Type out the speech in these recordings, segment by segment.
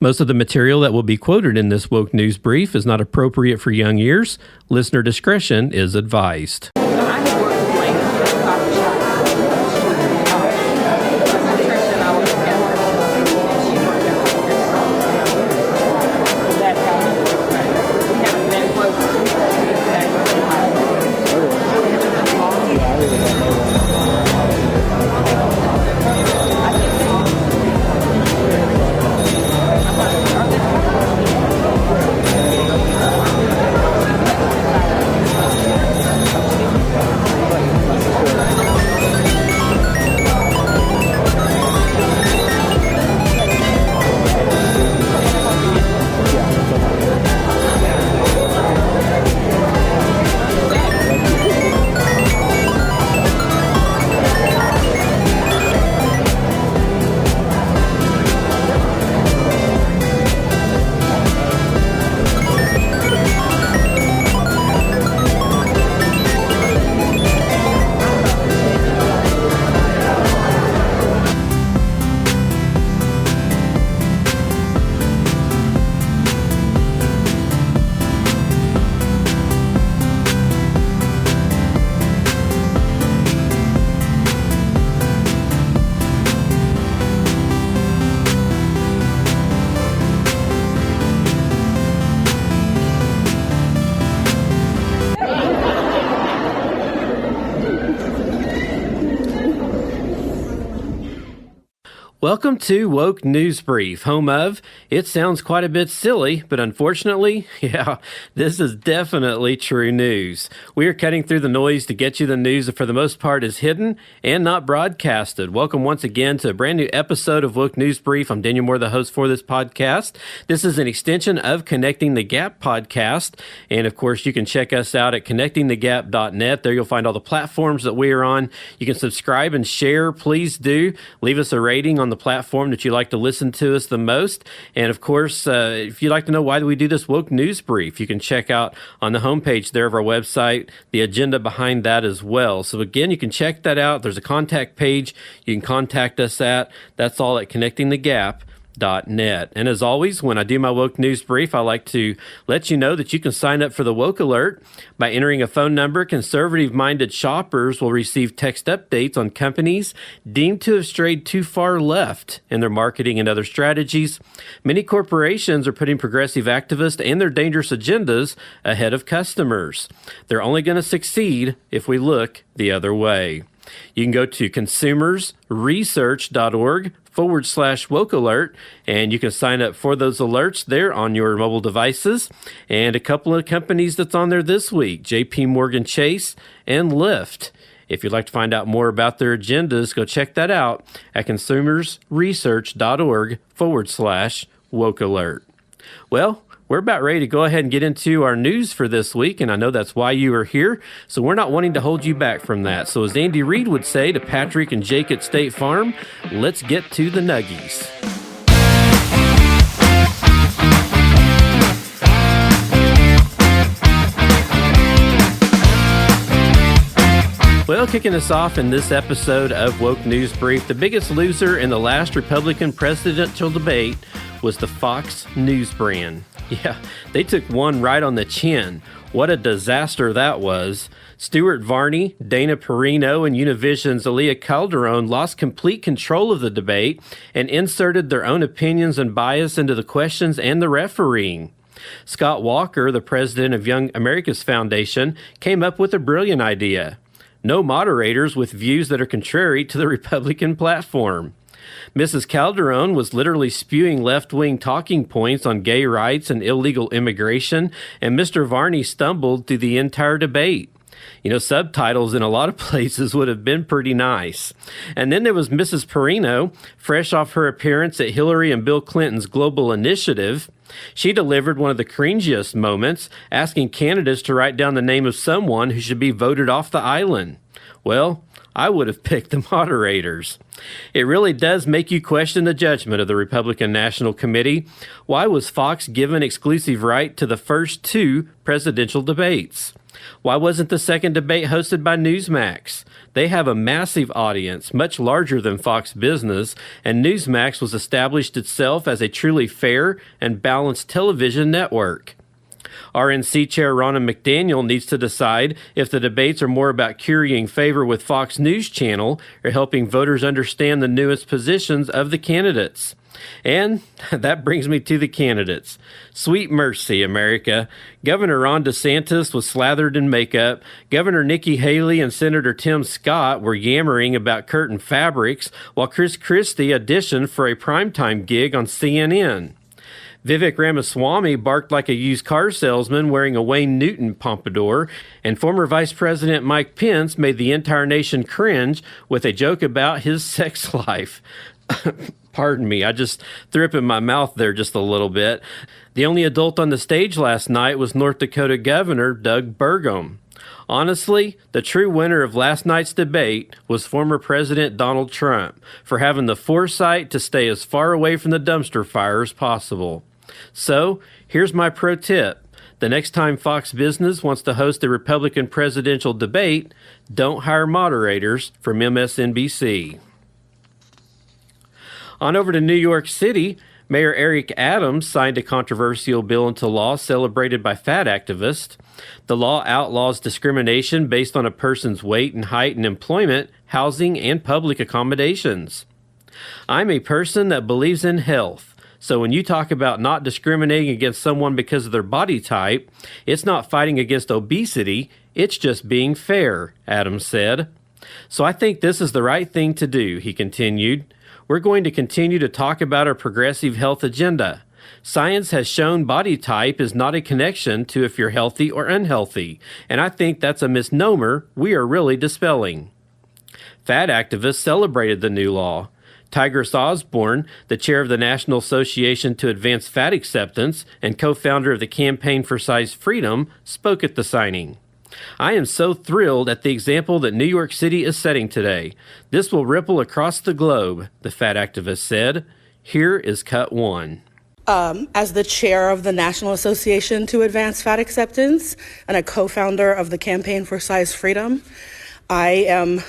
Most of the material that will be quoted in this woke news brief is not appropriate for young ears. Listener discretion is advised. Welcome to Woke News Brief, home of, it sounds quite a bit silly, but unfortunately, this is definitely true news. We are cutting through the noise to get you the news that for the most part is hidden and not broadcasted. Welcome once again to a brand new episode of Woke News Brief. I'm Daniel Moore, the host for this podcast. This is an extension of Connecting the Gap podcast, and of course, you can check us out at connectingthegap.net. There you'll find all the platforms that we are on. You can subscribe and share. Please do. Leave us a rating on the platform that you like to listen to us the most. And of course, if you'd like to know why we do this Woke News Brief, you can check out on the homepage there of our website the agenda behind that as well. So again, you can check that out. There's a contact page you can contact us at. That's all at connectingthegap.net. And as always, when I do my Woke News Brief, I like to let you know that you can sign up for the Woke Alert by entering a phone number. Conservative-minded shoppers will receive text updates on companies deemed to have strayed too far left in their marketing and other strategies. Many corporations are putting progressive activists and their dangerous agendas ahead of customers. They're only going to succeed if we look the other way. You can go to consumersresearch.org/woke alert, and you can sign up for those alerts there on your mobile devices. And a couple of companies that's on there this week, JP Morgan Chase and Lyft. If you'd like to find out more about their agendas, go check that out at consumersresearch.org/woke alert. Well, we're about ready to go ahead and get into our news for this week, and I know that's why you are here, so we're not wanting to hold you back from that. So as Andy Reid would say to Patrick and Jake at State Farm, let's get to the nuggies. Well, kicking us off in this episode of Woke News Brief, the biggest loser in the last Republican presidential debate was the Fox News brand. Yeah, they took one right on the chin. What a disaster that was. Stuart Varney, Dana Perino, and Univision's Aaliyah Calderon lost complete control of the debate and inserted their own opinions and bias into the questions and the refereeing. Scott Walker, the president of Young America's Foundation, came up with a brilliant idea. No moderators with views that are contrary to the Republican platform. Mrs. Calderon was literally spewing left-wing talking points on gay rights and illegal immigration, and Mr. Varney stumbled through the entire debate. Subtitles in a lot of places would have been pretty nice. And then there was Mrs. Perino, fresh off her appearance at Hillary and Bill Clinton's Global Initiative. She delivered one of the cringiest moments, asking candidates to write down the name of someone who should be voted off the island. Well, I would have picked the moderators. It really does make you question the judgment of the Republican National Committee. Why was Fox given exclusive right to the first two presidential debates? Why wasn't the second debate hosted by Newsmax? They have a massive audience, much larger than Fox Business, and Newsmax was established itself as a truly fair and balanced television network. RNC Chair Ronna McDaniel needs to decide if the debates are more about currying favor with Fox News Channel or helping voters understand the newest positions of the candidates. And that brings me to the candidates. Sweet mercy, America. Governor Ron DeSantis was slathered in makeup. Governor Nikki Haley and Senator Tim Scott were yammering about curtain fabrics, while Chris Christie auditioned for a primetime gig on CNN. Vivek Ramaswamy barked like a used car salesman wearing a Wayne Newton pompadour, and former Vice President Mike Pence made the entire nation cringe with a joke about his sex life. Pardon me, I just threw up in my mouth there just a little bit. The only adult on the stage last night was North Dakota Governor Doug Burgum. Honestly, the true winner of last night's debate was former President Donald Trump for having the foresight to stay as far away from the dumpster fire as possible. So, here's my pro tip. The next time Fox Business wants to host a Republican presidential debate, don't hire moderators from MSNBC. On over to New York City, Mayor Eric Adams signed a controversial bill into law celebrated by fat activists. The law outlaws discrimination based on a person's weight and height in employment, housing, and public accommodations. I'm a person that believes in health, so when you talk about not discriminating against someone because of their body type, it's not fighting against obesity, it's just being fair, Adams said. So I think this is the right thing to do, he continued. We're going to continue to talk about our progressive health agenda. Science has shown body type is not a connection to if you're healthy or unhealthy, and I think that's a misnomer we are really dispelling. Fat activists celebrated the new law. Tigris Osborne, the chair of the National Association to Advance Fat Acceptance and co-founder of the Campaign for Size Freedom, spoke at the signing. I am so thrilled at the example that New York City is setting today. This will ripple across the globe, the fat activist said. Here is cut one. As the chair of the National Association to Advance Fat Acceptance and a co-founder of the Campaign for Size Freedom, I am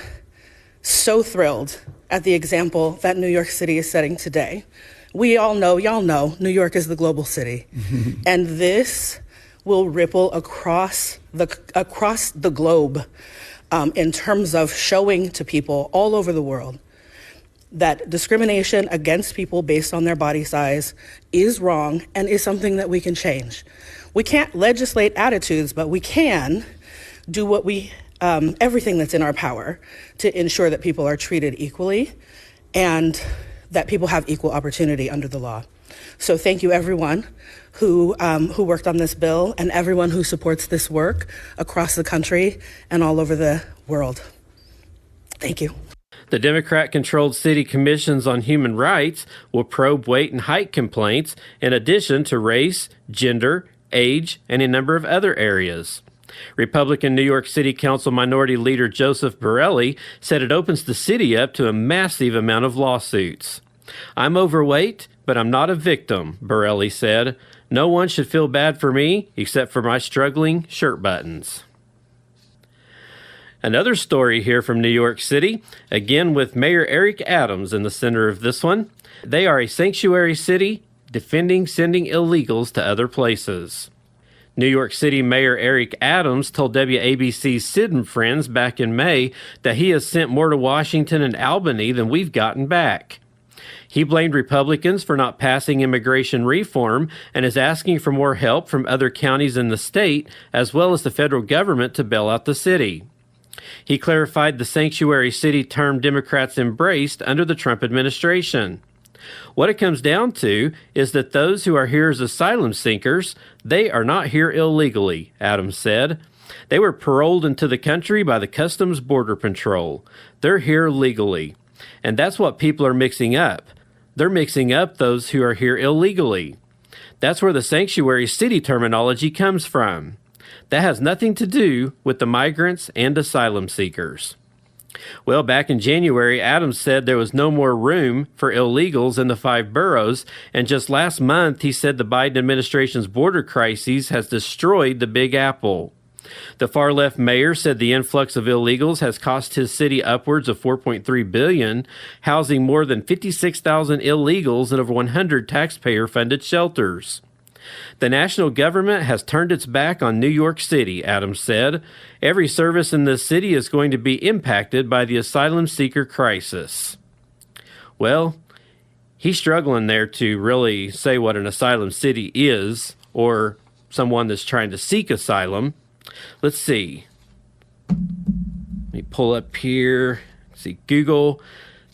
so thrilled at the example that New York City is setting today. We all know, y'all know, New York is the global city. And this will ripple across the globe in terms of showing to people all over the world that discrimination against people based on their body size is wrong and is something that we can change. We can't legislate attitudes, but we can do what everything that's in our power to ensure that people are treated equally and that people have equal opportunity under the law. So thank you, everyone who worked on this bill and everyone who supports this work across the country and all over the world. Thank you. The Democrat-controlled city commissions on human rights will probe weight and height complaints in addition to race, gender, age, and a number of other areas. Republican New York City Council Minority Leader Joseph Borelli said it opens the city up to a massive amount of lawsuits. I'm overweight, but I'm not a victim, Borelli said. No one should feel bad for me except for my struggling shirt buttons. Another story here from New York City, again with Mayor Eric Adams in the center of this one. They are a sanctuary city defending sending illegals to other places. New York City Mayor Eric Adams told WABC's Sid and Friends back in May that he has sent more to Washington and Albany than we've gotten back. He blamed Republicans for not passing immigration reform and is asking for more help from other counties in the state as well as the federal government to bail out the city. He clarified the sanctuary city term Democrats embraced under the Trump administration. What it comes down to is that those who are here as asylum seekers, they are not here illegally, Adams said. They were paroled into the country by the Customs Border Patrol. They're here legally. And that's what people are mixing up. They're mixing up those who are here illegally. That's where the sanctuary city terminology comes from. That has nothing to do with the migrants and asylum seekers. Well, back in January, Adams said there was no more room for illegals in the 5 boroughs, and just last month he said the Biden administration's border crises has destroyed the Big Apple. The far-left mayor said the influx of illegals has cost his city upwards of $4.3 billion, housing more than 56,000 illegals in over 100 taxpayer-funded shelters. The national government has turned its back on New York City, Adams said. Every service in this city is going to be impacted by the asylum seeker crisis. Well, he's struggling there to really say what an asylum city is, or someone that's trying to seek asylum. Let's see. Let me pull up here. See, Google,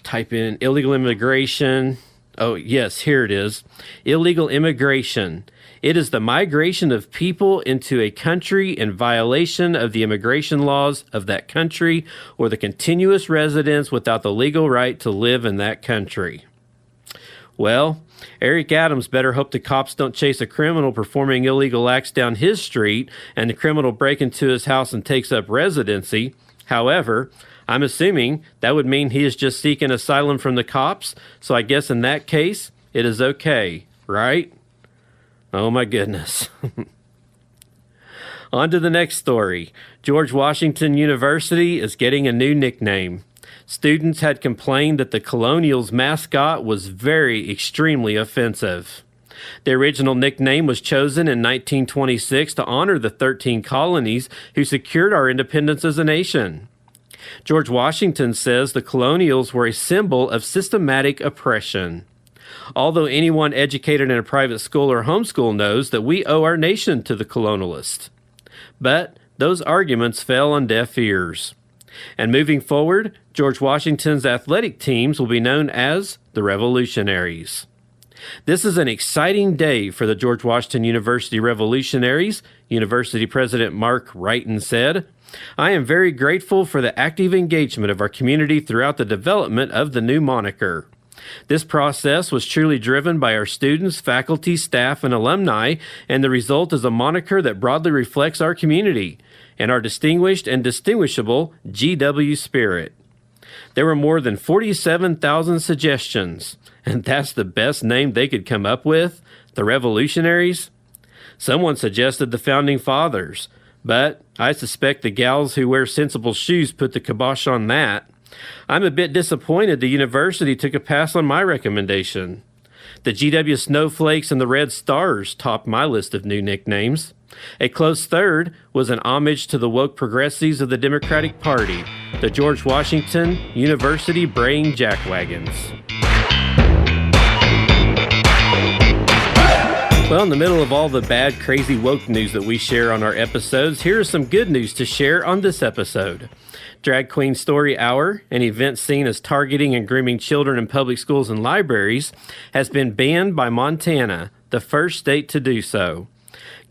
type in illegal immigration. Oh, yes, here it is. Illegal immigration. It is the migration of people into a country in violation of the immigration laws of that country or the continuous residence without the legal right to live in that country. Well, Eric Adams better hope the cops don't chase a criminal performing illegal acts down his street and the criminal break into his house and takes up residency. However, I'm assuming that would mean he is just seeking asylum from the cops, so I guess in that case, it is okay, right? Oh my goodness. On to the next story. George Washington University is getting a new nickname. Students had complained that the Colonials' mascot was extremely offensive. The original nickname was chosen in 1926 to honor the 13 colonies who secured our independence as a nation. George Washington says the Colonials were a symbol of systematic oppression. Although anyone educated in a private school or homeschool knows that we owe our nation to the colonialists. But those arguments fell on deaf ears. And moving forward, George Washington's athletic teams will be known as the Revolutionaries. This is an exciting day for the George Washington University Revolutionaries, University President Mark Wrighton said. I am very grateful for the active engagement of our community throughout the development of the new moniker. This process was truly driven by our students, faculty, staff, and alumni, and the result is a moniker that broadly reflects our community and our distinguished and distinguishable GW spirit. There were more than 47,000 suggestions, and that's the best name they could come up with, the Revolutionaries. Someone suggested the Founding Fathers, but I suspect the gals who wear sensible shoes put the kibosh on that. I'm a bit disappointed the university took a pass on my recommendation. The GW Snowflakes and the Red Stars topped my list of new nicknames. A close third was an homage to the woke progressives of the Democratic Party, the George Washington University Braying Jackwagons. Well, in the middle of all the bad, crazy woke news that we share on our episodes, here is some good news to share on this episode. Drag Queen Story Hour, an event seen as targeting and grooming children in public schools and libraries, has been banned by Montana, the first state to do so.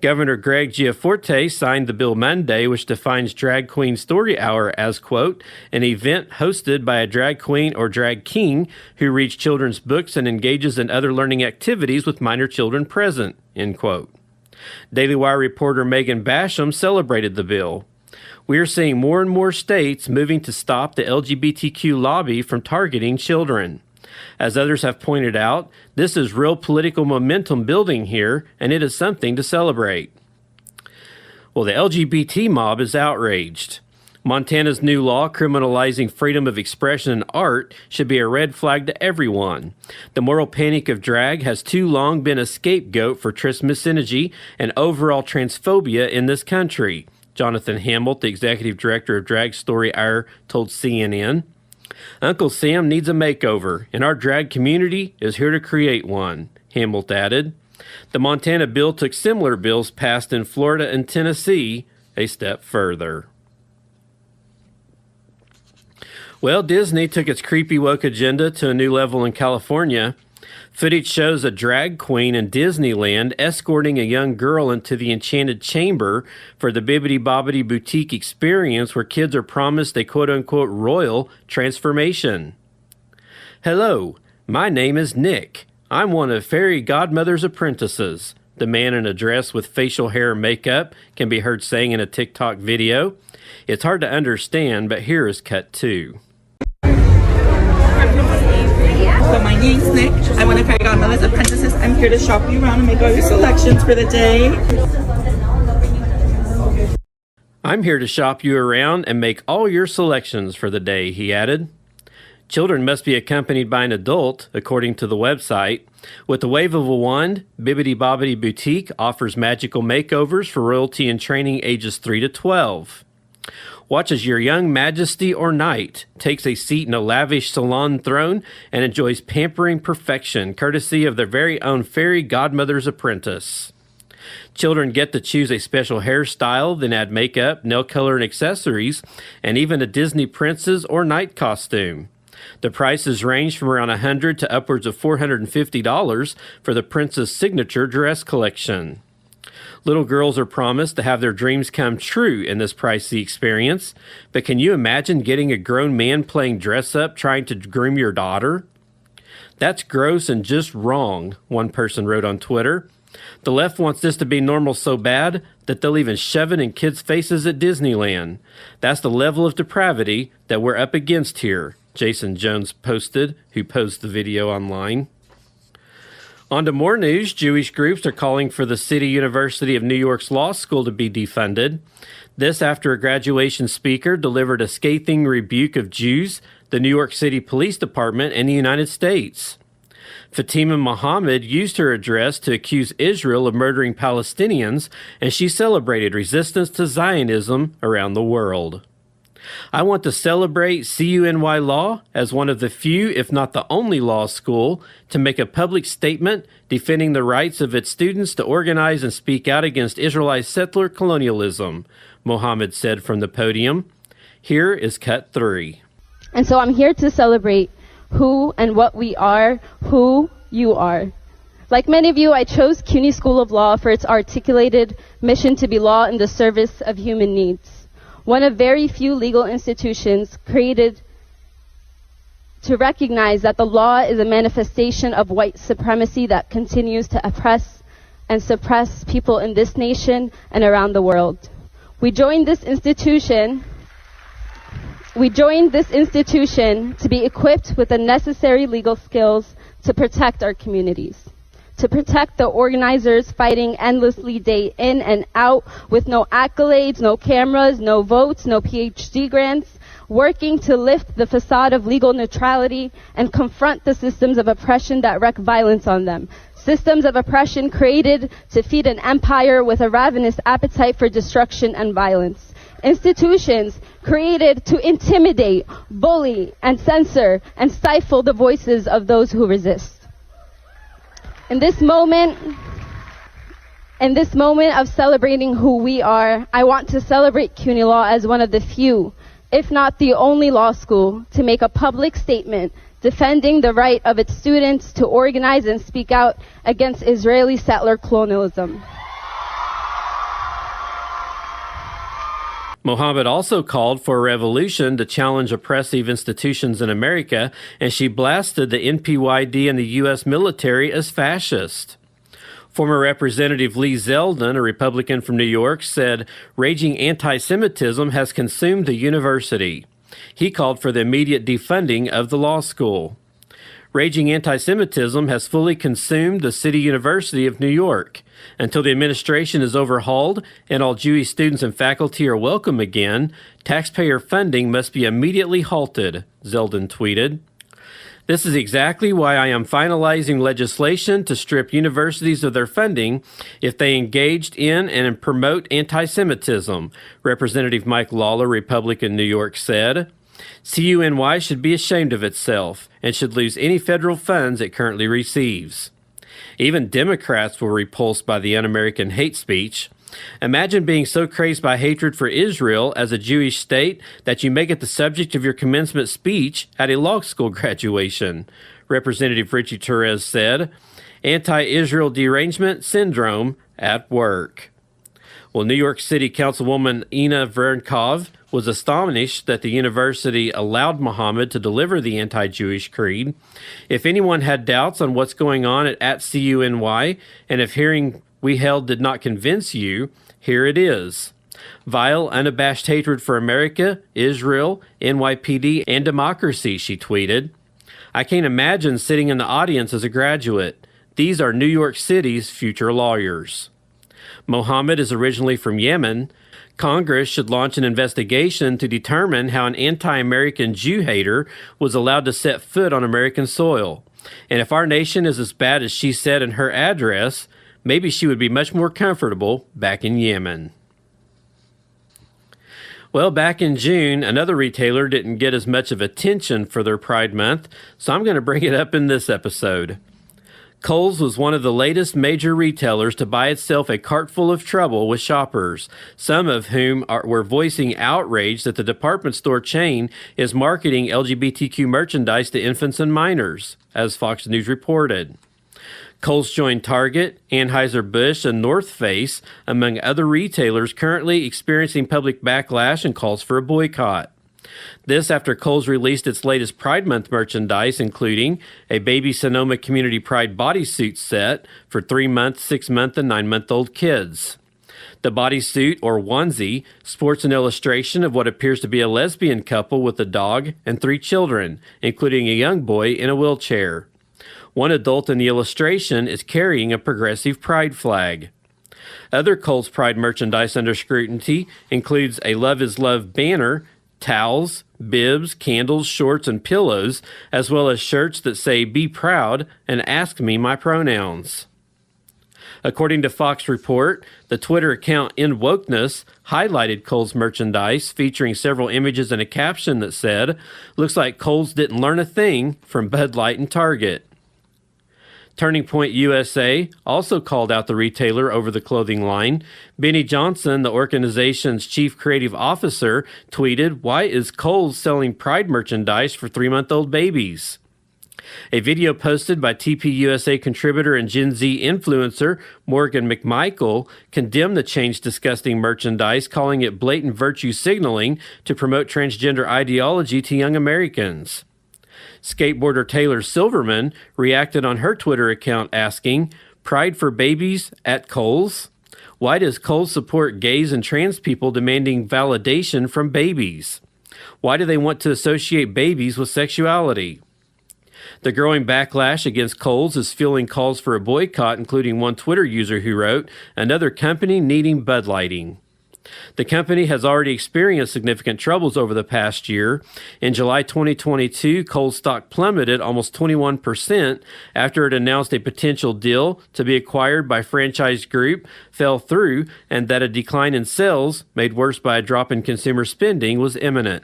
Governor Greg Gianforte signed the bill Monday, which defines Drag Queen Story Hour as, quote, an event hosted by a drag queen or drag king who reads children's books and engages in other learning activities with minor children present, end quote. Daily Wire reporter Megan Basham celebrated the bill. We are seeing more and more states moving to stop the LGBTQ lobby from targeting children. As others have pointed out, this is real political momentum building here, and it is something to celebrate. Well, the LGBT mob is outraged. Montana's new law criminalizing freedom of expression and art should be a red flag to everyone. The moral panic of drag has too long been a scapegoat for transmisogyny and overall transphobia in this country, Jonathan Hamelt, the executive director of Drag Story Hour, told CNN. Uncle Sam needs a makeover, and our drag community is here to create one, Hamelt added. The Montana bill took similar bills passed in Florida and Tennessee a step further. Well, Disney took its creepy woke agenda to a new level in California. Footage shows a drag queen in Disneyland escorting a young girl into the enchanted chamber for the Bibbidi Bobbidi Boutique experience where kids are promised a quote-unquote royal transformation. Hello, my name is Nick. I'm one of Fairy Godmother's apprentices, the man in a dress with facial hair and makeup can be heard saying in a TikTok video. It's hard to understand, but here is cut 2. So my name's Nick. I'm one of Fairy Godmother's apprentices. I'm here to shop you around and make all your selections for the day. I'm here to shop you around and make all your selections for the day, he added. Children must be accompanied by an adult, according to the website. With the wave of a wand, Bibbidi Bobbidi Boutique offers magical makeovers for royalty and training ages 3 to 12. Watch as your young majesty or knight takes a seat in a lavish salon throne and enjoys pampering perfection, courtesy of their very own fairy godmother's apprentice. Children get to choose a special hairstyle, then add makeup, nail color, and accessories, and even a Disney princess or knight costume. The prices range from around $100 to upwards of $450 for the Princess Signature Dress Collection. Little girls are promised to have their dreams come true in this pricey experience, but can you imagine getting a grown man playing dress-up trying to groom your daughter? That's gross and just wrong, one person wrote on Twitter. The left wants this to be normal so bad that they'll even shove it in kids' faces at Disneyland. That's the level of depravity that we're up against here, Jason Jones posted, who posted the video online. On to more news. Jewish groups are calling for the City University of New York's law school to be defunded. This after a graduation speaker delivered a scathing rebuke of Jews, the New York City Police Department, and the United States. Fatima Mohammed used her address to accuse Israel of murdering Palestinians, and she celebrated resistance to Zionism around the world. I want to celebrate CUNY Law as one of the few, if not the only law school, to make a public statement defending the rights of its students to organize and speak out against Israelite settler colonialism, Mohammed said from the podium. Here is cut 3. And so I'm here to celebrate who and what we are, who you are. Like many of you, I chose CUNY School of Law for its articulated mission to be law in the service of human needs. One of very few legal institutions created to recognize that the law is a manifestation of white supremacy that continues to oppress and suppress people in this nation and around the world. We joined this institution to be equipped with the necessary legal skills to protect our communities, to protect the organizers fighting endlessly day in and out with no accolades, no cameras, no votes, no PhD grants, working to lift the facade of legal neutrality and confront the systems of oppression that wreak violence on them. Systems of oppression created to feed an empire with a ravenous appetite for destruction and violence. Institutions created to intimidate, bully, and censor and stifle the voices of those who resist. In this moment of celebrating who we are, I want to celebrate CUNY Law as one of the few, if not the only law school, to make a public statement defending the right of its students to organize and speak out against Israeli settler colonialism. Mohammed also called for a revolution to challenge oppressive institutions in America, and she blasted the NPYD and the U.S. military as fascist. Former Representative Lee Zeldin, a Republican from New York, said raging anti-Semitism has consumed the university. He called for the immediate defunding of the law school. Raging anti-Semitism has fully consumed the City University of New York. Until the administration is overhauled and all Jewish students and faculty are welcome again, taxpayer funding must be immediately halted, Zeldin tweeted. This is exactly why I am finalizing legislation to strip universities of their funding if they engaged in and promote anti-Semitism, Representative Mike Lawler, Republican, New York, said. CUNY should be ashamed of itself and should lose any federal funds it currently receives. Even Democrats were repulsed by the un-American hate speech. Imagine being so crazed by hatred for Israel as a Jewish state that you make it the subject of your commencement speech at a law school graduation, Representative Richie Torres said. Anti-Israel derangement syndrome at work. Well, New York City Councilwoman Ina Vernkov was astonished that the university allowed Mohammed to deliver the anti-Jewish creed. If anyone had doubts on what's going on at CUNY, and if hearing we held did not convince you, here it is. Vile, unabashed hatred for America, Israel, NYPD, and democracy, she tweeted. I can't imagine sitting in the audience as a graduate. These are New York City's future lawyers. Mohammed is originally from Yemen. Congress should launch an investigation to determine how an anti-American Jew hater was allowed to set foot on American soil. And if our nation is as bad as she said in her address, maybe she would be much more comfortable back in Yemen. Well, back in June, another retailer didn't get as much of attention for their Pride Month, so I'm going to bring it up in this episode. Kohl's was one of the latest major retailers to buy itself a cart full of trouble with shoppers, some of whom were voicing outrage that the department store chain is marketing LGBTQ merchandise to infants and minors, as Fox News reported. Kohl's joined Target, Anheuser-Busch, and North Face, among other retailers currently experiencing public backlash and calls for a boycott. This after Kohl's released its latest Pride Month merchandise, including a baby Sonoma Community Pride bodysuit set for 3-month, 6-month, and 9-month-old kids. The bodysuit, or onesie, sports an illustration of what appears to be a lesbian couple with a dog and 3 children, including a young boy in a wheelchair. One adult in the illustration is carrying a progressive pride flag. Other Kohl's Pride merchandise under scrutiny includes a Love is Love banner, towels, bibs, candles, shorts, and pillows, as well as shirts that say "Be Proud" and "Ask Me My Pronouns." According to Fox Report, the Twitter account In Wokeness highlighted Kohl's merchandise, featuring several images and a caption that said, "Looks like Kohl's didn't learn a thing from Bud Light and Target." Turning Point USA also called out the retailer over the clothing line. Benny Johnson, the organization's chief creative officer, tweeted, "Why is Kohl's selling Pride merchandise for 3-month-old babies?" A video posted by TPUSA contributor and Gen Z influencer Morgan McMichael condemned the chain's disgusting merchandise, calling it blatant virtue signaling to promote transgender ideology to young Americans. Skateboarder Taylor Silverman reacted on her Twitter account asking, "Pride for babies at Kohl's? Why does Kohl's support gays and trans people demanding validation from babies? Why do they want to associate babies with sexuality?" The growing backlash against Kohl's is fueling calls for a boycott, including one Twitter user who wrote, "Another company needing Bud Lighting." The company has already experienced significant troubles over the past year. In July 2022, Kohl's stock plummeted almost 21% after it announced a potential deal to be acquired by Franchise Group fell through and that a decline in sales, made worse by a drop in consumer spending, was imminent.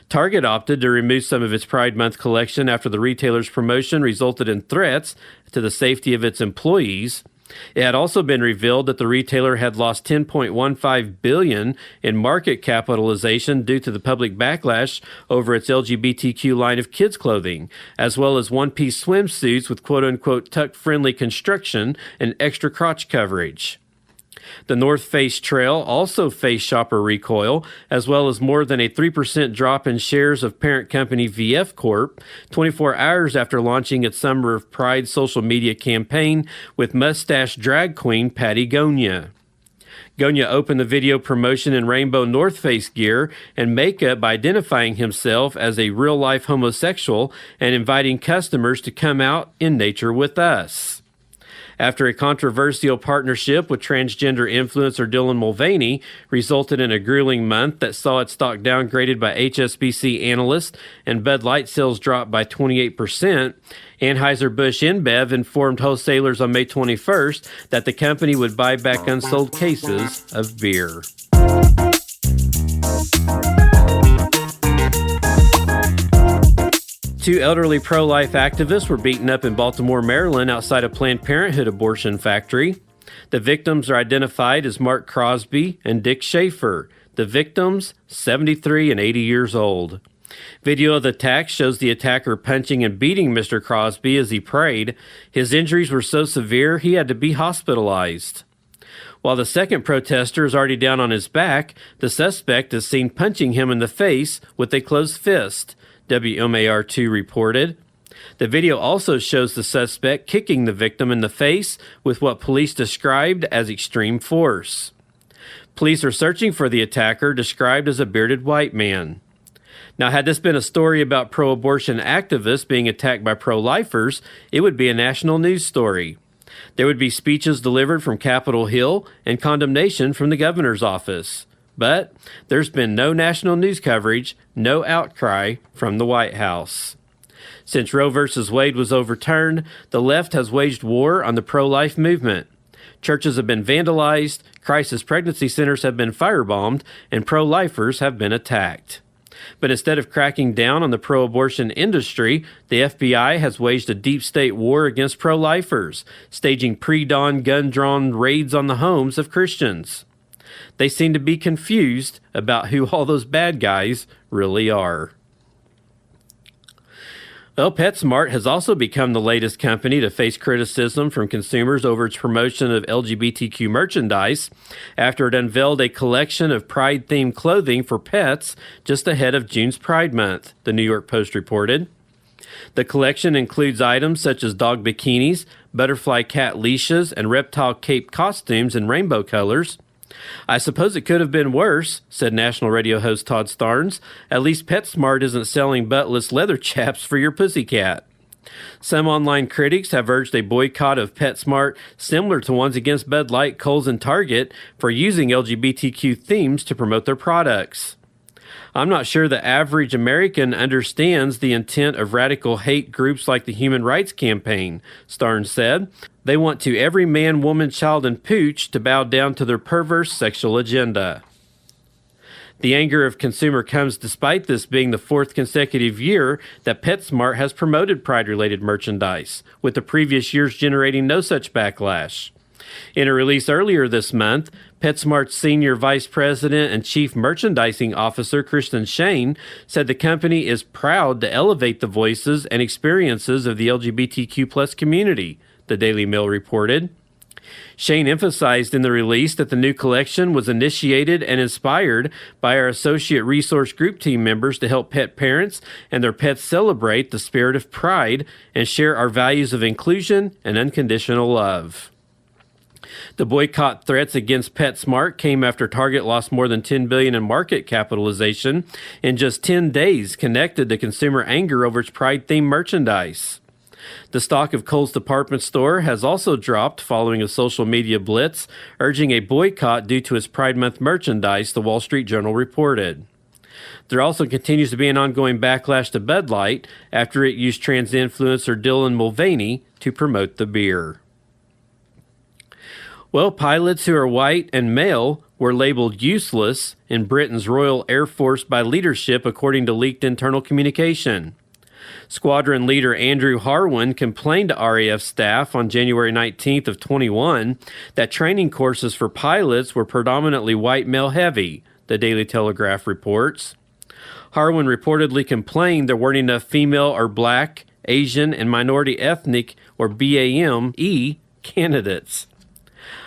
Target opted to remove some of its Pride Month collection after the retailer's promotion resulted in threats to the safety of its employees. It had also been revealed that the retailer had lost $10.15 billion in market capitalization due to the public backlash over its LGBTQ line of kids' clothing, as well as one-piece swimsuits with quote-unquote tuck-friendly construction and extra crotch coverage. The North Face Trail also faced shopper recoil, as well as more than a 3% drop in shares of parent company VF Corp. 24 hours after launching its Summer of Pride social media campaign with mustache drag queen Patty Gonya. Gonya opened the video promotion in rainbow North Face gear and makeup by identifying himself as a real-life homosexual and inviting customers to come out in nature with us. After a controversial partnership with transgender influencer Dylan Mulvaney resulted in a grueling month that saw its stock downgraded by HSBC analysts and Bud Light sales drop by 28%, Anheuser-Busch InBev informed wholesalers on May 21st that the company would buy back unsold cases of beer. Two elderly pro-life activists were beaten up in Baltimore, Maryland, outside a Planned Parenthood abortion factory. The victims are identified as Mark Crosby and Dick Schaefer. The victims, 73 and 80 years old. Video of the attack shows the attacker punching and beating Mr. Crosby as he prayed. His injuries were so severe he had to be hospitalized. While the second protester is already down on his back, the suspect is seen punching him in the face with a closed fist, WMAR2 reported. The video also shows the suspect kicking the victim in the face with what police described as extreme force. Police are searching for the attacker, described as a bearded white man. Now, had this been a story about pro-abortion activists being attacked by pro-lifers, it would be a national news story. There would be speeches delivered from Capitol Hill and condemnation from the governor's office. But there's been no national news coverage, no outcry from the White House. Since Roe v. Wade was overturned, the left has waged war on the pro-life movement. Churches have been vandalized, crisis pregnancy centers have been firebombed, and pro-lifers have been attacked. But instead of cracking down on the pro-abortion industry, the FBI has waged a deep state war against pro-lifers, staging pre-dawn gun-drawn raids on the homes of Christians. They seem to be confused about who all those bad guys really are. Well, PetSmart has also become the latest company to face criticism from consumers over its promotion of LGBTQ merchandise after it unveiled a collection of Pride-themed clothing for pets just ahead of June's Pride Month, the New York Post reported. The collection includes items such as dog bikinis, butterfly cat leashes, and reptile cape costumes in rainbow colors. I suppose it could have been worse, said national radio host Todd Starnes. At least PetSmart isn't selling buttless leather chaps for your pussycat. Some online critics have urged a boycott of PetSmart similar to ones against Bud Light, Kohl's, and Target for using LGBTQ themes to promote their products. I'm not sure the average American understands the intent of radical hate groups like the Human Rights Campaign, Starnes said. They want to every man, woman, child, and pooch to bow down to their perverse sexual agenda. The anger of consumer comes despite this being the fourth consecutive year that PetSmart has promoted Pride-related merchandise, with the previous years generating no such backlash. In a release earlier this month, PetSmart's Senior Vice President and Chief Merchandising Officer, Kristen Shane, said the company is proud to elevate the voices and experiences of the LGBTQ+ community, the Daily Mail reported. Shane emphasized in the release that the new collection was initiated and inspired by our Associate Resource Group team members to help pet parents and their pets celebrate the spirit of pride and share our values of inclusion and unconditional love. The boycott threats against PetSmart came after Target lost more than $10 billion in market capitalization in just 10 days, connected to consumer anger over its Pride-themed merchandise. The stock of Kohl's department store has also dropped following a social media blitz urging a boycott due to its Pride Month merchandise, the Wall Street Journal reported. There also continues to be an ongoing backlash to Bud Light after it used trans influencer Dylan Mulvaney to promote the beer. Well, pilots who are white and male were labeled useless in Britain's Royal Air Force by leadership, according to leaked internal communication. Squadron leader Andrew Harwin complained to RAF staff on January 19th of 21 that training courses for pilots were predominantly white male heavy, the Daily Telegraph reports. Harwin reportedly complained there weren't enough female or black, Asian, and minority ethnic or BAME candidates.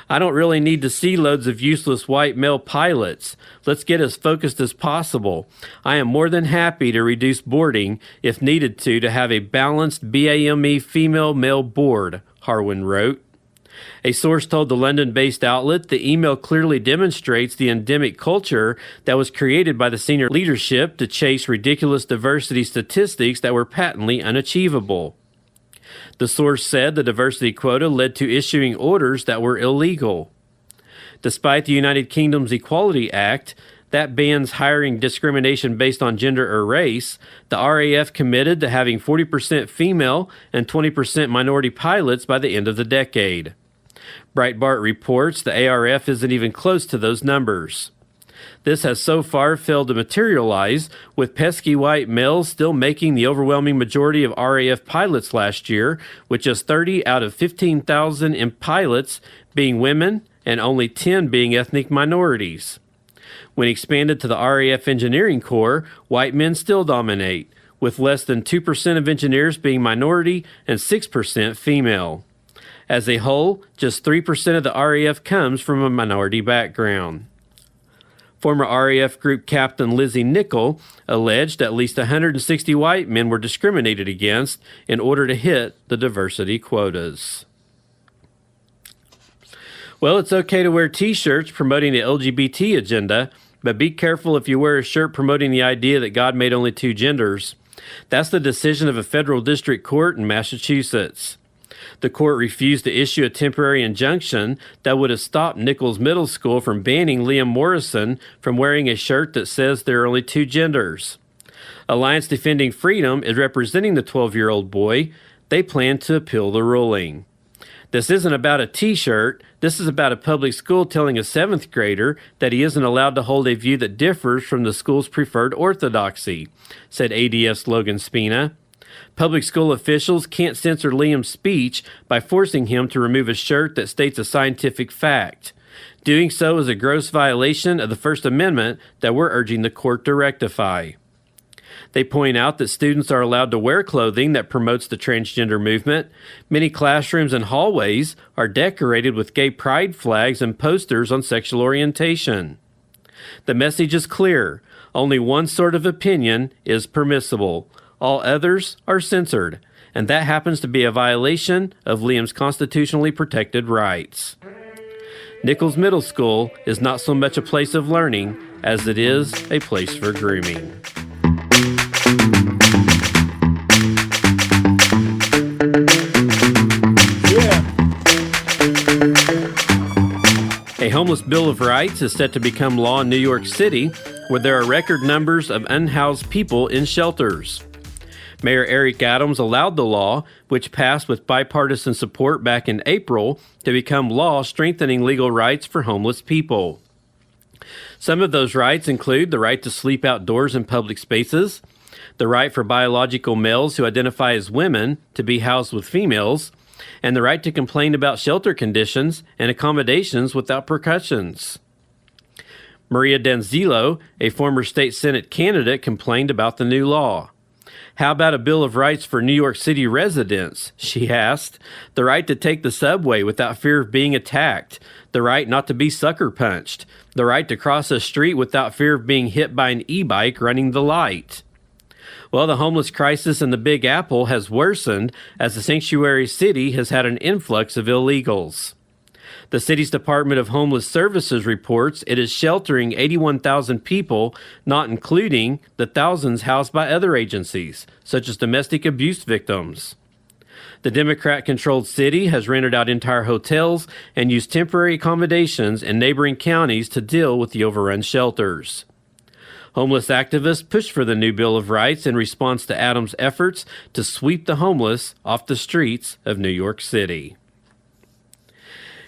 I don't really need to see loads of useless white male pilots. Let's get as focused as possible. I am more than happy to reduce boarding if needed to have a balanced BAME female-male board, Harwin wrote. A source told the London-based outlet the email clearly demonstrates the endemic culture that was created by the senior leadership to chase ridiculous diversity statistics that were patently unachievable. The source said the diversity quota led to issuing orders that were illegal. Despite the United Kingdom's Equality Act, that bans hiring discrimination based on gender or race, the RAF committed to having 40% female and 20% minority pilots by the end of the decade. Breitbart reports the ARF isn't even close to those numbers. This has so far failed to materialize, with pesky white males still making the overwhelming majority of RAF pilots last year, with just 30 out of 15,000 in pilots being women and only 10 being ethnic minorities. When expanded to the RAF Engineering Corps, white men still dominate, with less than 2% of engineers being minority and 6% female. As a whole, just 3% of the RAF comes from a minority background. Former RAF Group Captain Lizzie Nickel alleged at least 160 white men were discriminated against in order to hit the diversity quotas. Well, it's okay to wear t-shirts promoting the LGBT agenda, but be careful if you wear a shirt promoting the idea that God made only two genders. That's the decision of a federal district court in Massachusetts. The court refused to issue a temporary injunction that would have stopped Nichols Middle School from banning Liam Morrison from wearing a shirt that says there are only two genders. Alliance Defending Freedom is representing the 12-year-old boy. They plan to appeal the ruling. This isn't about a t-shirt. This is about a public school telling a 7th grader that he isn't allowed to hold a view that differs from the school's preferred orthodoxy, said ADF's Logan Spina. Public school officials can't censor Liam's speech by forcing him to remove a shirt that states a scientific fact. Doing so is a gross violation of the First Amendment that we're urging the court to rectify. They point out that students are allowed to wear clothing that promotes the transgender movement. Many classrooms and hallways are decorated with gay pride flags and posters on sexual orientation. The message is clear. Only one sort of opinion is permissible. All others are censored, and that happens to be a violation of Liam's constitutionally protected rights. Nichols Middle School is not so much a place of learning as it is a place for grooming. A homeless Bill of Rights is set to become law in New York City, where there are record numbers of unhoused people in shelters. Mayor Eric Adams allowed the law, which passed with bipartisan support back in April, to become law strengthening legal rights for homeless people. Some of those rights include the right to sleep outdoors in public spaces, the right for biological males who identify as women to be housed with females, and the right to complain about shelter conditions and accommodations without repercussions. Maria Danzillo, a former state Senate candidate, complained about the new law. How about a Bill of Rights for New York City residents? She asked. The right to take the subway without fear of being attacked. The right not to be sucker punched. The right to cross a street without fear of being hit by an e-bike running the light. Well, the homeless crisis in the Big Apple has worsened as the sanctuary city has had an influx of illegals. The city's Department of Homeless Services reports it is sheltering 81,000 people, not including the thousands housed by other agencies, such as domestic abuse victims. The Democrat-controlled city has rented out entire hotels and used temporary accommodations in neighboring counties to deal with the overrun shelters. Homeless activists pushed for the new Bill of Rights in response to Adams' efforts to sweep the homeless off the streets of New York City.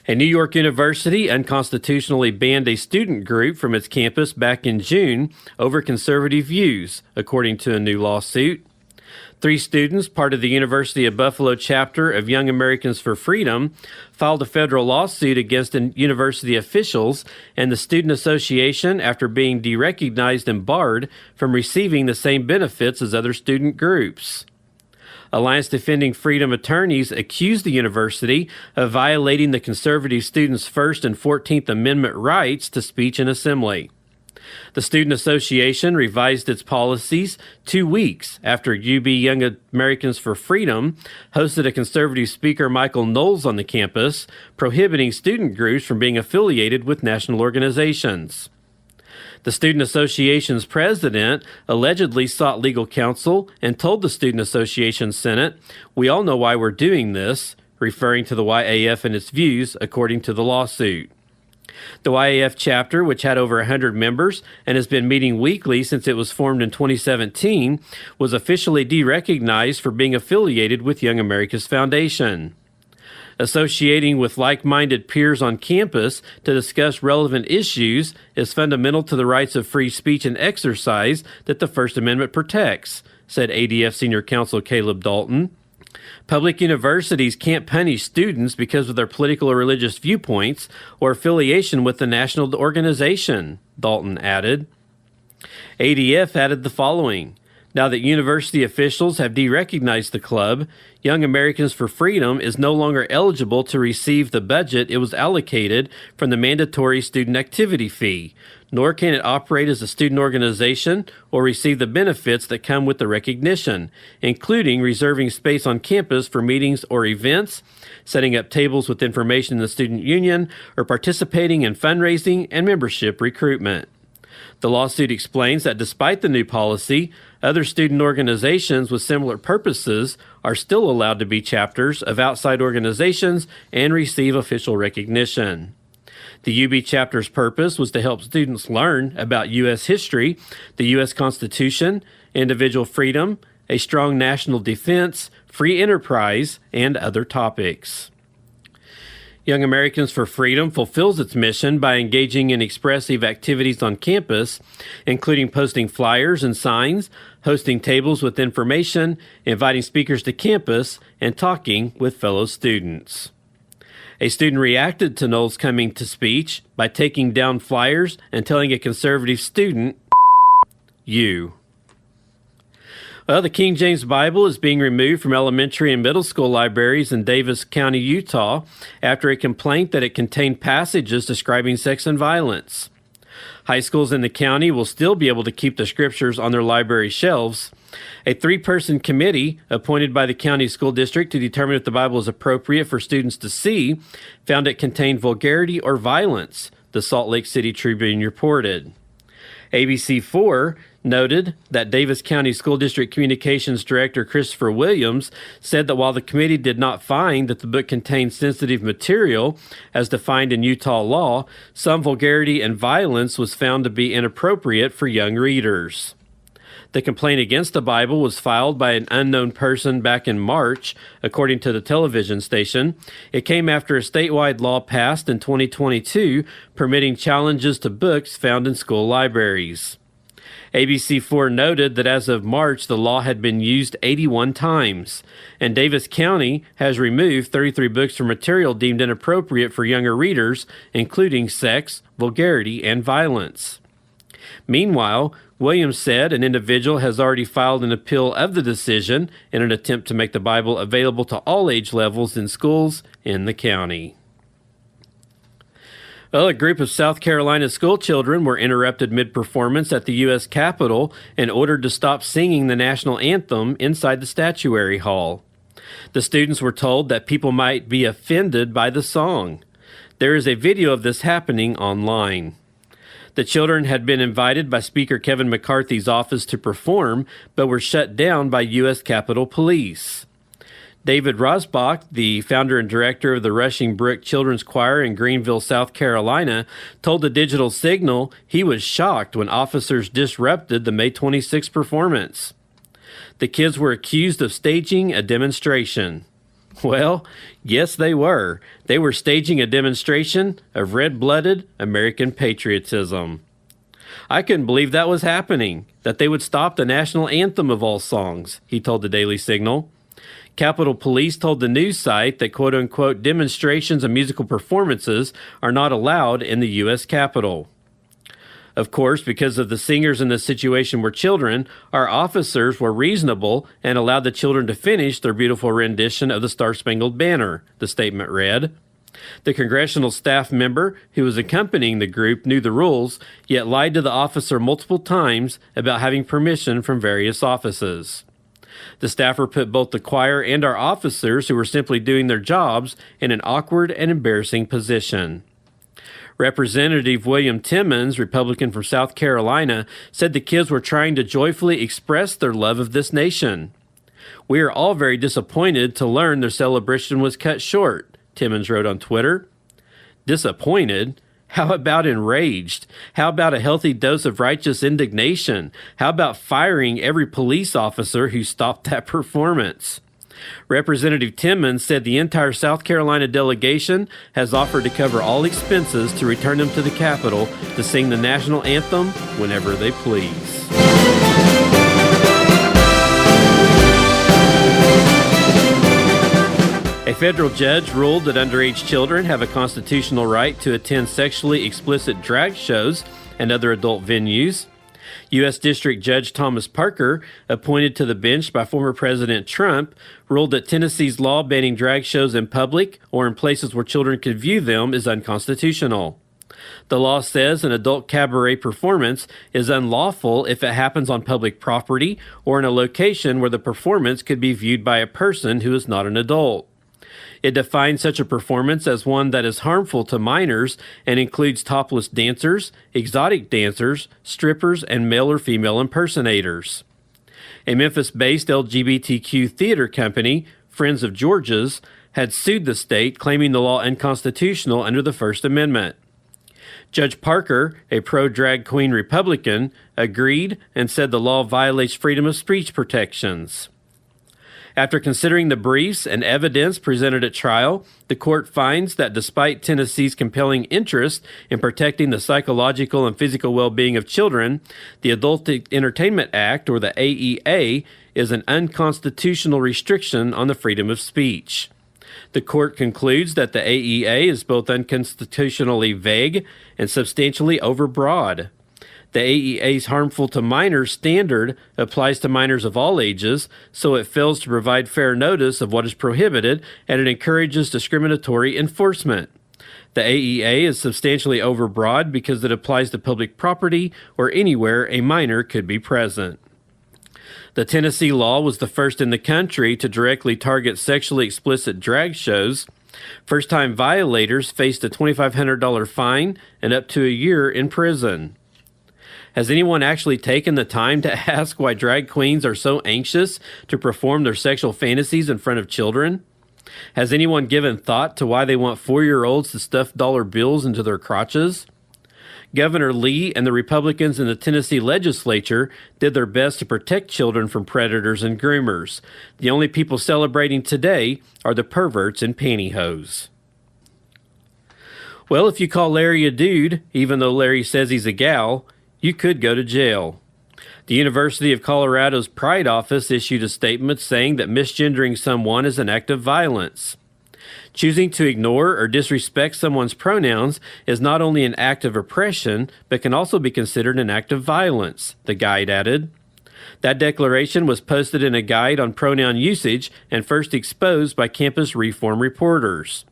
A New York university unconstitutionally banned a student group from its campus back in June over conservative views, according to a new lawsuit. 3 students, part of the University of Buffalo chapter of Young Americans for Freedom, filed a federal lawsuit against university officials and the Student Association after being derecognized and barred from receiving the same benefits as other student groups. Alliance Defending Freedom attorneys accused the university of violating the conservative students' First and 14th Amendment rights to speech and assembly. The Student Association revised its policies 2 weeks after UB Young Americans for Freedom hosted a conservative speaker, Michael Knowles, on the campus, prohibiting student groups from being affiliated with national organizations. The Student Association's president allegedly sought legal counsel and told the Student Association Senate, "We all know why we're doing this," referring to the YAF and its views, according to the lawsuit. The YAF chapter, which had over 100 members and has been meeting weekly since it was formed in 2017, was officially derecognized for being affiliated with Young America's Foundation. Associating with like-minded peers on campus to discuss relevant issues is fundamental to the rights of free speech and exercise that the First Amendment protects, said ADF Senior Counsel Caleb Dalton. Public universities can't punish students because of their political or religious viewpoints or affiliation with the national organization, Dalton added. ADF added the following. Now that university officials have derecognized the club, Young Americans for Freedom is no longer eligible to receive the budget it was allocated from the mandatory student activity fee, nor can it operate as a student organization or receive the benefits that come with the recognition, including reserving space on campus for meetings or events, setting up tables with information in the student union, or participating in fundraising and membership recruitment. The lawsuit explains that despite the new policy, other student organizations with similar purposes are still allowed to be chapters of outside organizations and receive official recognition. The UB chapter's purpose was to help students learn about U.S. history, the U.S. Constitution, individual freedom, a strong national defense, free enterprise, and other topics. Young Americans for Freedom fulfills its mission by engaging in expressive activities on campus, including posting flyers and signs, hosting tables with information, inviting speakers to campus, and talking with fellow students. A student reacted to Knowles' coming to speech by taking down flyers and telling a conservative student, "You." Well, the King James Bible is being removed from elementary and middle school libraries in Davis County, Utah, after a complaint that it contained passages describing sex and violence. High schools in the county will still be able to keep the scriptures on their library shelves. A 3-person committee appointed by the county school district to determine if the Bible is appropriate for students to see found it contained vulgarity or violence, the Salt Lake City Tribune reported. ABC4 noted that Davis County School District Communications Director Christopher Williams said that while the committee did not find that the book contained sensitive material as defined in Utah law, some vulgarity and violence was found to be inappropriate for young readers. The complaint against the Bible was filed by an unknown person back in March, according to the television station. It came after a statewide law passed in 2022 permitting challenges to books found in school libraries. ABC4 noted that as of March, the law had been used 81 times, and Davis County has removed 33 books from material deemed inappropriate for younger readers, including sex, vulgarity, and violence. Meanwhile, Williams said an individual has already filed an appeal of the decision in an attempt to make the Bible available to all age levels in schools in the county. Well, a group of South Carolina school children were interrupted mid-performance at the U.S. Capitol and ordered to stop singing the national anthem inside the Statuary Hall. The students were told that people might be offended by the song. There is a video of this happening online. The children had been invited by Speaker Kevin McCarthy's office to perform, but were shut down by U.S. Capitol Police. David Rosbach, the founder and director of the Rushing Brook Children's Choir in Greenville, South Carolina, told the Digital Signal he was shocked when officers disrupted the May 26 performance. The kids were accused of staging a demonstration. Well, yes, they were. They were staging a demonstration of red-blooded American patriotism. I couldn't believe that was happening, that they would stop the national anthem of all songs, he told the Daily Signal. Capitol Police told the news site that quote-unquote demonstrations and musical performances are not allowed in the U.S. Capitol. Of course, because of the singers in this situation were children, our officers were reasonable and allowed the children to finish their beautiful rendition of the Star-Spangled Banner, the statement read. The congressional staff member who was accompanying the group knew the rules, yet lied to the officer multiple times about having permission from various offices. The staffer put both the choir and our officers, who were simply doing their jobs, in an awkward and embarrassing position. Representative William Timmons, Republican from South Carolina, said the kids were trying to joyfully express their love of this nation. We are all very disappointed to learn their celebration was cut short, Timmons wrote on Twitter. Disappointed? How about enraged? How about a healthy dose of righteous indignation? How about firing every police officer who stopped that performance? Representative Timmons said the entire South Carolina delegation has offered to cover all expenses to return them to the Capitol to sing the national anthem whenever they please. A federal judge ruled that underage children have a constitutional right to attend sexually explicit drag shows and other adult venues. U.S. District Judge Thomas Parker, appointed to the bench by former President Trump, ruled that Tennessee's law banning drag shows in public or in places where children could view them is unconstitutional. The law says an adult cabaret performance is unlawful if it happens on public property or in a location where the performance could be viewed by a person who is not an adult. It defines such a performance as one that is harmful to minors and includes topless dancers, exotic dancers, strippers, and male or female impersonators. A Memphis-based LGBTQ theater company, Friends of George's, had sued the state, claiming the law unconstitutional under the First Amendment. Judge Parker, a pro-drag queen Republican, agreed and said the law violates freedom of speech protections. After considering the briefs and evidence presented at trial, the court finds that despite Tennessee's compelling interest in protecting the psychological and physical well-being of children, the Adult Entertainment Act, or the AEA, is an unconstitutional restriction on the freedom of speech. The court concludes that the AEA is both unconstitutionally vague and substantially overbroad. The AEA's harmful to minors standard applies to minors of all ages, so it fails to provide fair notice of what is prohibited, and it encourages discriminatory enforcement. The AEA is substantially overbroad because it applies to public property or anywhere a minor could be present. The Tennessee law was the first in the country to directly target sexually explicit drag shows. First-time violators faced a $2,500 fine and up to a year in prison. Has anyone actually taken the time to ask why drag queens are so anxious to perform their sexual fantasies in front of children? Has anyone given thought to why they want 4-year-olds to stuff dollar bills into their crotches? Governor Lee and the Republicans in the Tennessee legislature did their best to protect children from predators and groomers. The only people celebrating today are the perverts in pantyhose. Well, if you call Larry a dude, even though Larry says he's a gal, you could go to jail. The University of Colorado's Pride Office issued a statement saying that misgendering someone is an act of violence. Choosing to ignore or disrespect someone's pronouns is not only an act of oppression, but can also be considered an act of violence, the guide added. That declaration was posted in a guide on pronoun usage and first exposed by campus reform reporters.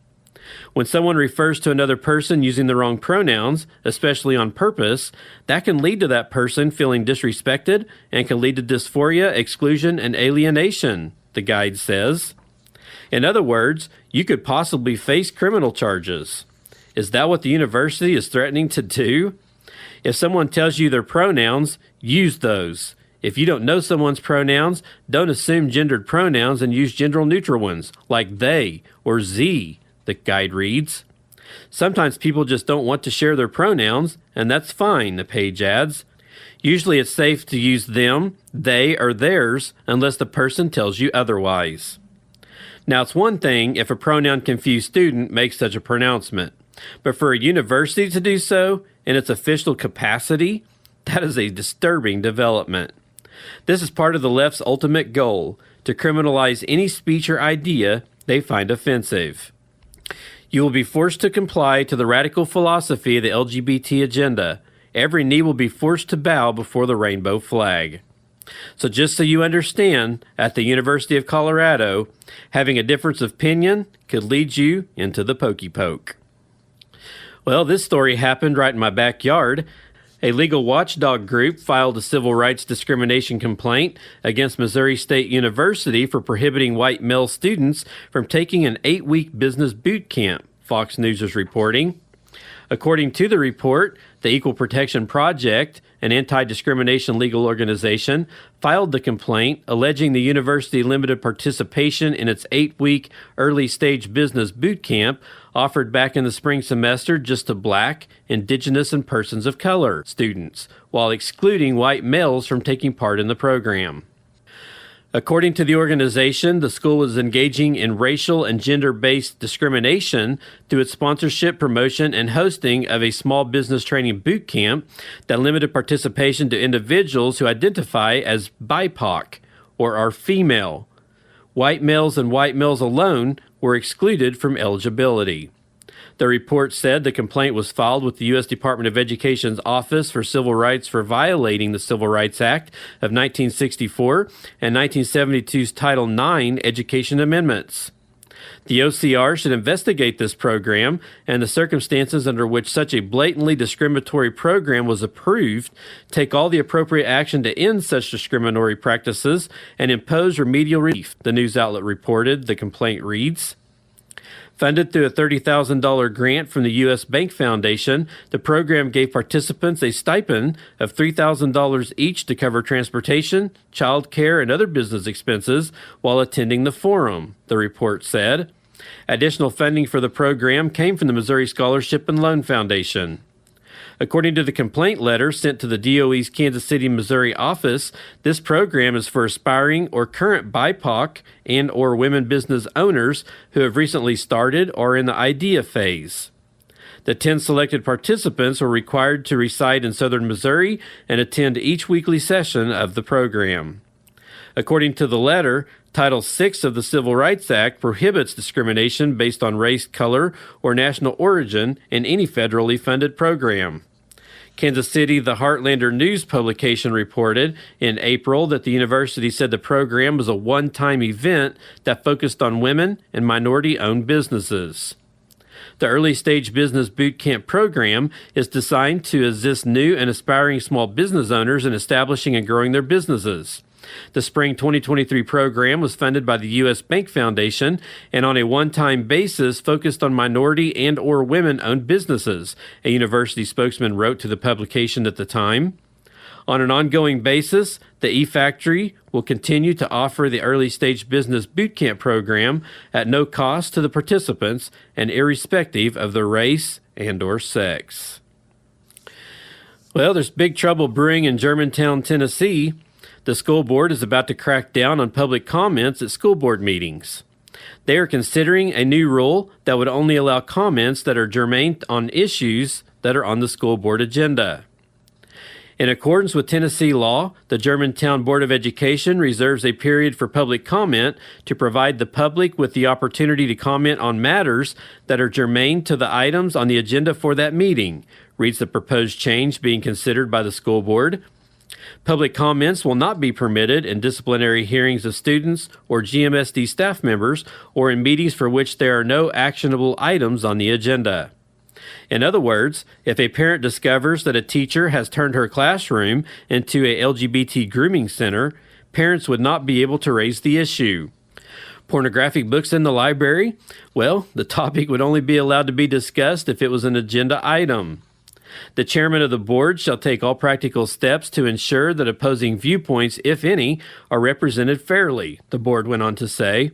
When someone refers to another person using the wrong pronouns, especially on purpose, that can lead to that person feeling disrespected and can lead to dysphoria, exclusion, and alienation, the guide says. In other words, you could possibly face criminal charges. Is that what the university is threatening to do? If someone tells you their pronouns, use those. If you don't know someone's pronouns, don't assume gendered pronouns and use gender-neutral ones, like they or ze, the guide reads. Sometimes people just don't want to share their pronouns, and that's fine, the page adds. Usually it's safe to use them, they, or theirs, unless the person tells you otherwise. Now, it's one thing if a pronoun-confused student makes such a pronouncement, but for a university to do so in its official capacity, that is a disturbing development. This is part of the left's ultimate goal, to criminalize any speech or idea they find offensive. You will be forced to comply to the radical philosophy of the LGBT agenda. Every knee will be forced to bow before the rainbow flag. So just so you understand, at the University of Colorado, having a difference of opinion could lead you into the pokey poke. Well, this story happened right in my backyard. A legal watchdog group filed a civil rights discrimination complaint against Missouri State University for prohibiting white male students from taking an 8-week business boot camp, Fox News is reporting. According to the report, the Equal Protection Project, an anti-discrimination legal organization, filed the complaint alleging the university limited participation in its 8-week early-stage business boot camp offered back in the spring semester just to Black, Indigenous, and persons of color students, while excluding white males from taking part in the program. According to the organization, the school was engaging in racial and gender-based discrimination through its sponsorship, promotion, and hosting of a small business training boot camp that limited participation to individuals who identify as BIPOC or are female. White males and white males alone were excluded from eligibility. The report said the complaint was filed with the U.S. Department of Education's Office for Civil Rights for violating the Civil Rights Act of 1964 and 1972's Title IX Education Amendments. The OCR should investigate this program and the circumstances under which such a blatantly discriminatory program was approved, take all the appropriate action to end such discriminatory practices, and impose remedial relief, the news outlet reported, the complaint reads. Funded through a $30,000 grant from the U.S. Bank Foundation, the program gave participants a stipend of $3,000 each to cover transportation, child care, and other business expenses while attending the forum, the report said. Additional funding for the program came from the Missouri Scholarship and Loan Foundation. According to the complaint letter sent to the DOE's Kansas City, Missouri office, this program is for aspiring or current BIPOC and or women business owners who have recently started or are in the idea phase. The 10 selected participants were required to reside in southern Missouri and attend each weekly session of the program. According to the letter, Title VI of the Civil Rights Act prohibits discrimination based on race, color, or national origin in any federally funded program. Kansas City, the Heartlander News publication reported in April that the university said the program was a one-time event that focused on women and minority-owned businesses. The Early Stage Business Boot Camp program is designed to assist new and aspiring small business owners in establishing and growing their businesses. The spring 2023 program was funded by the U.S. Bank Foundation and on a one-time basis focused on minority and or women-owned businesses, a university spokesman wrote to the publication at the time. On an ongoing basis, the eFactory will continue to offer the Early Stage Business Bootcamp program at no cost to the participants and irrespective of their race and or sex. Well, there's big trouble brewing in Germantown, Tennessee. The school board is about to crack down on public comments at school board meetings. They are considering a new rule that would only allow comments that are germane on issues that are on the school board agenda. In accordance with Tennessee law, the Germantown Board of Education reserves a period for public comment to provide the public with the opportunity to comment on matters that are germane to the items on the agenda for that meeting, reads the proposed change being considered by the school board. Public comments will not be permitted in disciplinary hearings of students or GMSD staff members or in meetings for which there are no actionable items on the agenda. In other words, if a parent discovers that a teacher has turned her classroom into a LGBT grooming center, parents would not be able to raise the issue. Pornographic books in the library? Well, the topic would only be allowed to be discussed if it was an agenda item. The chairman of the board shall take all practical steps to ensure that opposing viewpoints, if any, are represented fairly, the board went on to say.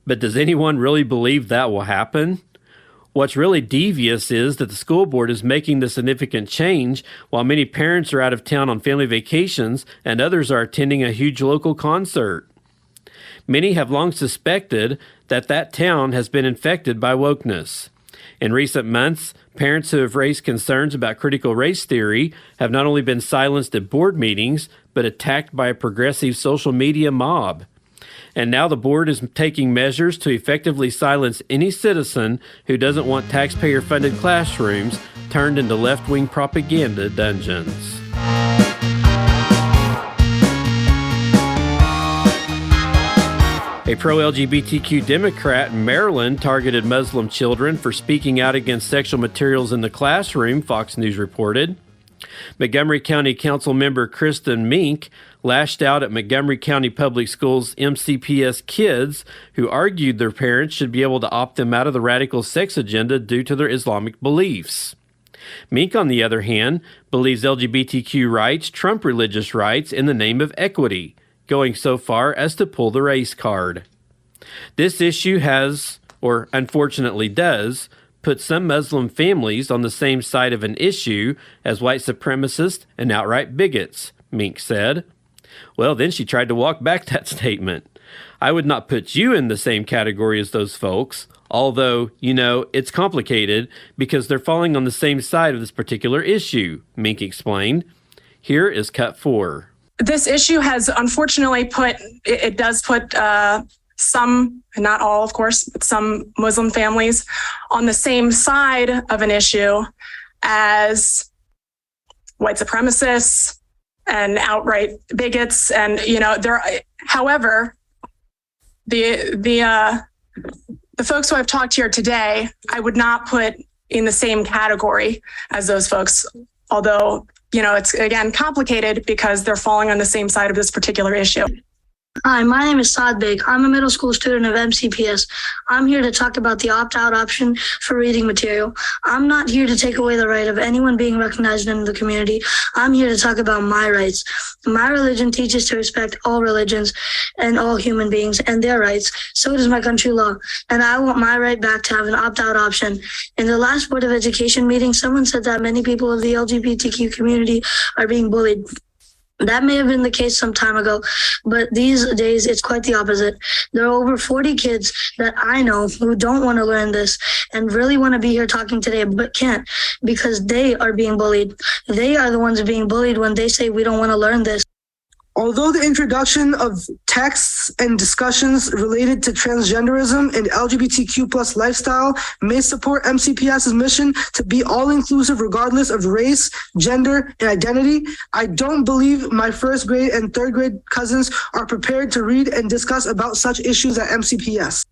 But does anyone really believe that will happen? What's really devious is that the school board is making the significant change while many parents are out of town on family vacations and others are attending a huge local concert. Many have long suspected that that town has been infected by wokeness. In recent months, parents who have raised concerns about critical race theory have not only been silenced at board meetings, but attacked by a progressive social media mob. And now the board is taking measures to effectively silence any citizen who doesn't want taxpayer-funded classrooms turned into left-wing propaganda dungeons. A pro-LGBTQ Democrat in Maryland targeted Muslim children for speaking out against sexual materials in the classroom, Fox News reported. Montgomery County Council member Kristen Mink lashed out at Montgomery County Public Schools MCPS kids who argued their parents should be able to opt them out of the radical sex agenda due to their Islamic beliefs. Mink, on the other hand, believes LGBTQ rights trump religious rights in the name of equity, going so far as to pull the race card. This issue has, or unfortunately does, put some Muslim families on the same side of an issue as white supremacists and outright bigots, Mink said. Well, then she tried to walk back that statement. I would not put you in the same category as those folks, although, it's complicated because they're falling on the same side of this particular issue, Mink explained. Here is cut 4. This issue has unfortunately put some, and not all, of course, but some Muslim families on the same side of an issue as white supremacists and outright bigots. And, however, the folks who I've talked to here today, I would not put in the same category as those folks, although it's, again, complicated because they're falling on the same side of this particular issue. Hi, my name is Saad Beg. I'm a middle school student of MCPS. I'm here to talk about the opt-out option for reading material. I'm not here to take away the right of anyone being recognized in the community. I'm here to talk about my rights. My religion teaches to respect all religions and all human beings and their rights. So does my country law. And I want my right back to have an opt-out option. In the last Board of Education meeting, someone said that many people of the LGBTQ community are being bullied. That may have been the case some time ago, but these days it's quite the opposite. There are over 40 kids that I know who don't want to learn this and really want to be here talking today, but can't because they are being bullied. They are the ones being bullied when they say we don't want to learn this. Although the introduction of texts and discussions related to transgenderism and LGBTQ plus lifestyle may support MCPS's mission to be all-inclusive regardless of race, gender, and identity, I don't believe my first grade and third grade cousins are prepared to read and discuss about such issues at MCPS.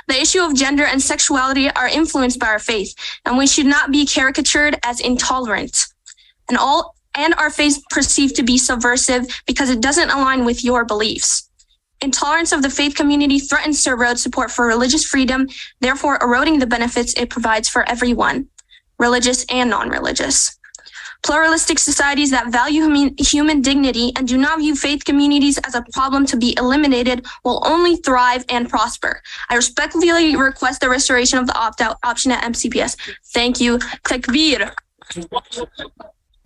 The issue of gender and sexuality are influenced by our faith, and we should not be caricatured as intolerant. And our faith perceived to be subversive because it doesn't align with your beliefs. Intolerance of the faith community threatens to erode support for religious freedom, therefore eroding the benefits it provides for everyone, religious and non-religious. Pluralistic societies that value human dignity and do not view faith communities as a problem to be eliminated will only thrive and prosper. I respectfully request the restoration of the opt-out option at MCPS. Thank you. Takbir.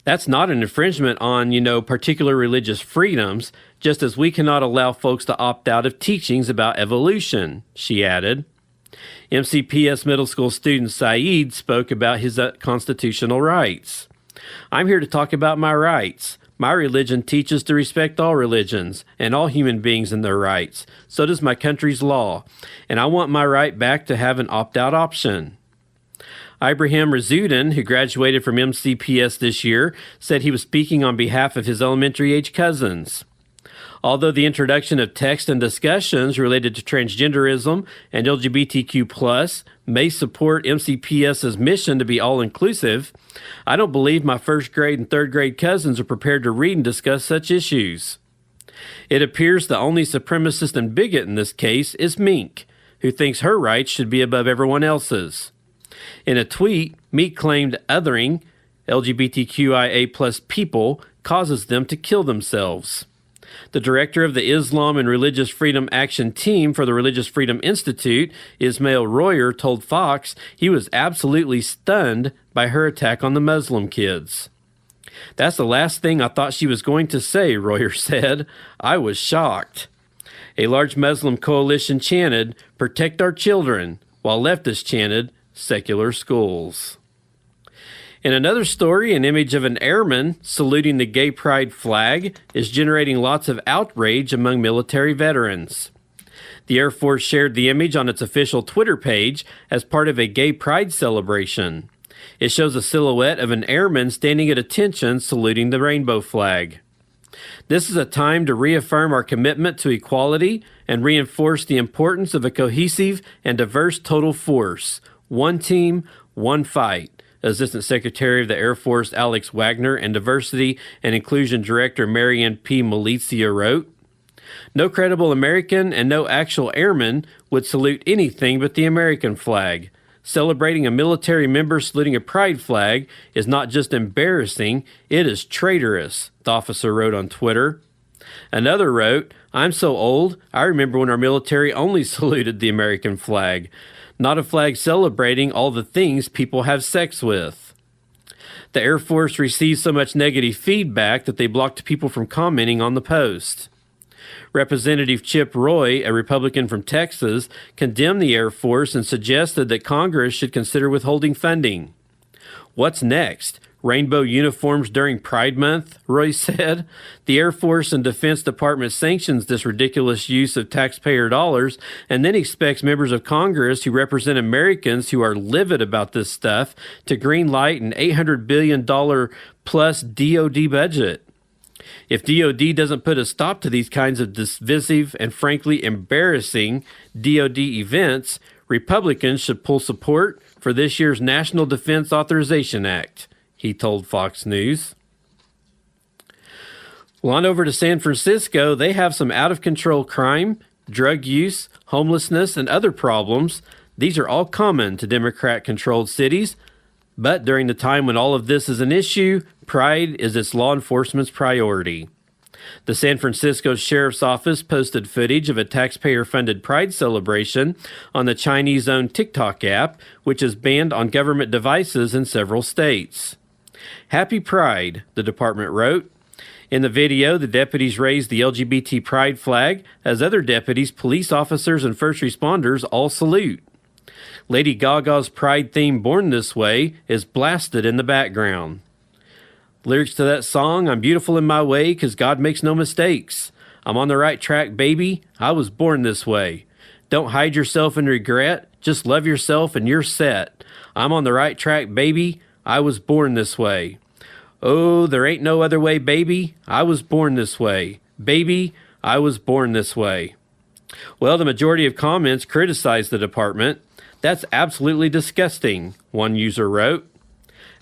That's not an infringement on, particular religious freedoms, just as we cannot allow folks to opt out of teachings about evolution, she added. MCPS middle school student Saeed spoke about his constitutional rights. I'm here to talk about my rights. My religion teaches to respect all religions and all human beings and their rights. So does my country's law. And I want my right back to have an opt-out option. Ibrahim Razudin, who graduated from MCPS this year, said he was speaking on behalf of his elementary-age cousins. Although the introduction of text and discussions related to transgenderism and LGBTQ+ may support MCPS's mission to be all-inclusive, I don't believe my first grade and third grade cousins are prepared to read and discuss such issues. It appears the only supremacist and bigot in this case is Mink, who thinks her rights should be above everyone else's. In a tweet, Meek claimed othering LGBTQIA+ people causes them to kill themselves. The director of the Islam and Religious Freedom Action Team for the Religious Freedom Institute, Ismail Royer, told Fox he was absolutely stunned by her attack on the Muslim kids. That's the last thing I thought she was going to say, Royer said. I was shocked. A large Muslim coalition chanted, "Protect our children," while leftists chanted, "Secular schools." In another story, an image of an airman saluting the gay pride flag is generating lots of outrage among military veterans. The Air Force shared the image on its official Twitter page as part of a gay pride celebration. It shows a silhouette of an airman standing at attention saluting the rainbow flag. This is a time to reaffirm our commitment to equality and reinforce the importance of a cohesive and diverse total force. One team, one fight, Assistant Secretary of the Air Force Alex Wagner and Diversity and Inclusion Director Marianne P. Malizia wrote, "No credible American and no actual airman would salute anything but the American flag. Celebrating a military member saluting a pride flag is not just embarrassing, it is traitorous," the officer wrote on Twitter. Another wrote, "I'm so old, I remember when our military only saluted the American flag. Not a flag celebrating all the things people have sex with." The Air Force received so much negative feedback that they blocked people from commenting on the post. Representative Chip Roy, a Republican from Texas, condemned the Air Force and suggested that Congress should consider withholding funding. What's next? Rainbow uniforms during Pride Month, Roy said. The Air Force and Defense Department sanctions this ridiculous use of taxpayer dollars and then expects members of Congress who represent Americans who are livid about this stuff to greenlight an $800 billion plus DOD budget. If DOD doesn't put a stop to these kinds of divisive and frankly embarrassing DOD events, Republicans should pull support for this year's National Defense Authorization Act, he told Fox News. Well, on over to San Francisco, they have some out-of-control crime, drug use, homelessness, and other problems. These are all common to Democrat-controlled cities. But during the time when all of this is an issue, pride is its law enforcement's priority. The San Francisco Sheriff's Office posted footage of a taxpayer-funded Pride celebration on the Chinese-owned TikTok app, which is banned on government devices in several states. Happy Pride, the department wrote. In the video, the deputies raised the LGBT pride flag as other deputies, police officers, and first responders all salute. Lady Gaga's Pride theme Born This Way is blasted in the background. Lyrics to that song, I'm beautiful in my way 'cause God makes no mistakes. I'm on the right track, baby. I was born this way. Don't hide yourself in regret. Just love yourself and you're set. I'm on the right track, baby. I was born this way. Oh, there ain't no other way, baby. I was born this way. Baby, I was born this way. Well, the majority of comments criticized the department. That's absolutely disgusting, one user wrote.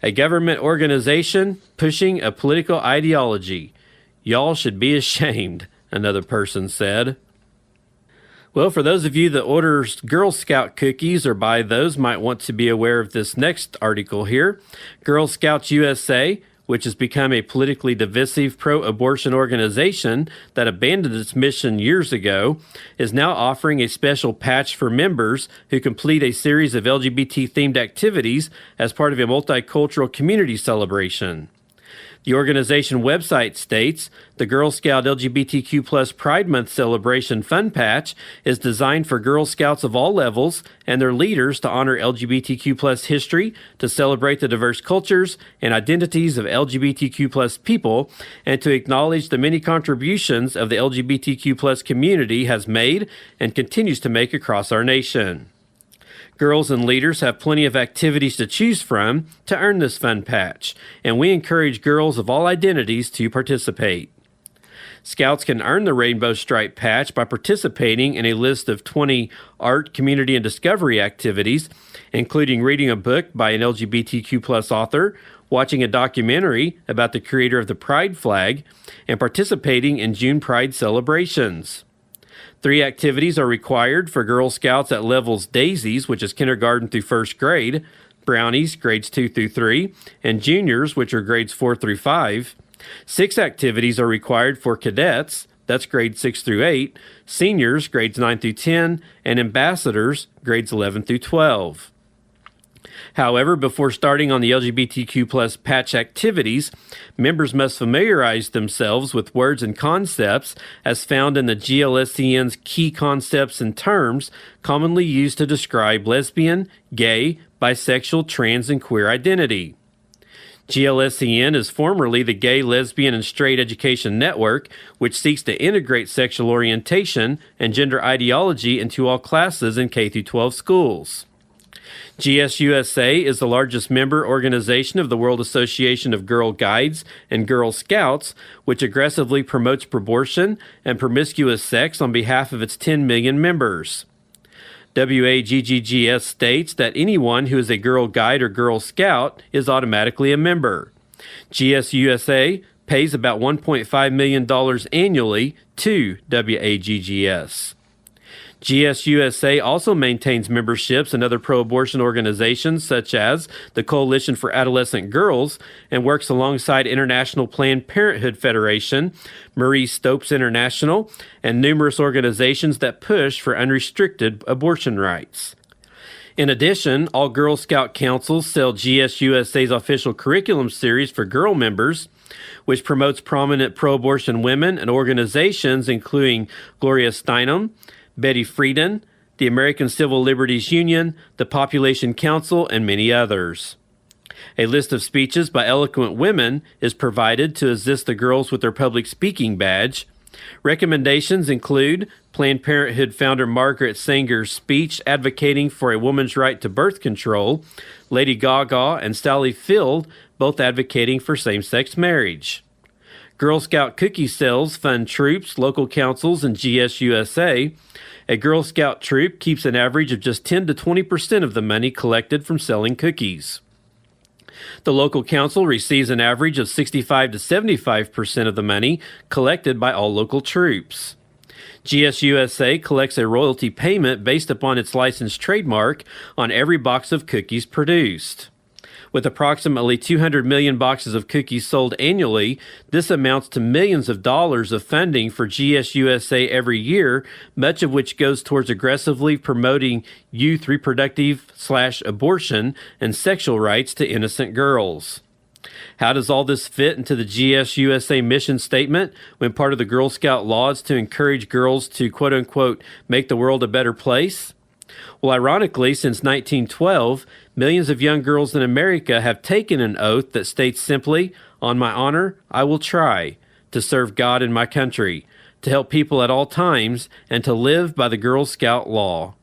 A government organization pushing a political ideology. Y'all should be ashamed, another person said. Well, for those of you that order Girl Scout cookies or buy those, might want to be aware of this next article here. Girl Scouts USA, which has become a politically divisive pro-abortion organization that abandoned its mission years ago, is now offering a special patch for members who complete a series of LGBT-themed activities as part of a multicultural community celebration. The organization website states, the Girl Scout LGBTQ+ Pride Month Celebration Fun Patch is designed for Girl Scouts of all levels and their leaders to honor LGBTQ+ history, to celebrate the diverse cultures and identities of LGBTQ+ people, and to acknowledge the many contributions of the LGBTQ+ community has made and continues to make across our nation. Girls and leaders have plenty of activities to choose from to earn this fun patch, and we encourage girls of all identities to participate. Scouts can earn the Rainbow Stripe patch by participating in a list of 20 art, community, and discovery activities, including reading a book by an LGBTQ+ author, watching a documentary about the creator of the Pride flag, and participating in June Pride celebrations. 3 activities are required for Girl Scouts at levels Daisies, which is kindergarten through 1st grade, Brownies, grades 2 through 3, and Juniors, which are grades 4 through 5. 6 activities are required for Cadets, that's grades 6 through 8, Seniors, grades 9 through 10, and Ambassadors, grades 11 through 12. However, before starting on the LGBTQ+ patch activities, members must familiarize themselves with words and concepts as found in the GLSEN's key concepts and terms commonly used to describe lesbian, gay, bisexual, trans, and queer identity. GLSEN is formerly the Gay, Lesbian, and Straight Education Network, which seeks to integrate sexual orientation and gender ideology into all classes in K-12 schools. GSUSA is the largest member organization of the World Association of Girl Guides and Girl Scouts, which aggressively promotes probortion and promiscuous sex on behalf of its 10 million members. WAGGGS states that anyone who is a Girl Guide or Girl Scout is automatically a member. GSUSA pays about $1.5 million annually to WAGGS. GSUSA also maintains memberships in other pro-abortion organizations such as the Coalition for Adolescent Girls and works alongside International Planned Parenthood Federation, Marie Stopes International, and numerous organizations that push for unrestricted abortion rights. In addition, all Girl Scout councils sell GSUSA's official curriculum series for girl members, which promotes prominent pro-abortion women and organizations including Gloria Steinem, Betty Friedan, the American Civil Liberties Union, the Population Council, and many others. A list of speeches by eloquent women is provided to assist the girls with their public speaking badge. Recommendations include Planned Parenthood founder Margaret Sanger's speech advocating for a woman's right to birth control, Lady Gaga and Sally Field both advocating for same-sex marriage. Girl Scout cookie sales fund troops, local councils, and GSUSA. A Girl Scout troop keeps an average of just 10 to 20% of the money collected from selling cookies. The local council receives an average of 65 to 75% of the money collected by all local troops. GSUSA collects a royalty payment based upon its licensed trademark on every box of cookies produced. With approximately 200 million boxes of cookies sold annually, this amounts to millions of dollars of funding for GSUSA every year, much of which goes towards aggressively promoting youth reproductive/abortion and sexual rights to innocent girls. How does all this fit into the GSUSA mission statement when part of the Girl Scout law is to encourage girls to quote-unquote make the world a better place? Well, ironically, since 1912, millions of young girls in America have taken an oath that states simply, "On my honor, I will try to serve God and my country, to help people at all times, and to live by the Girl Scout law."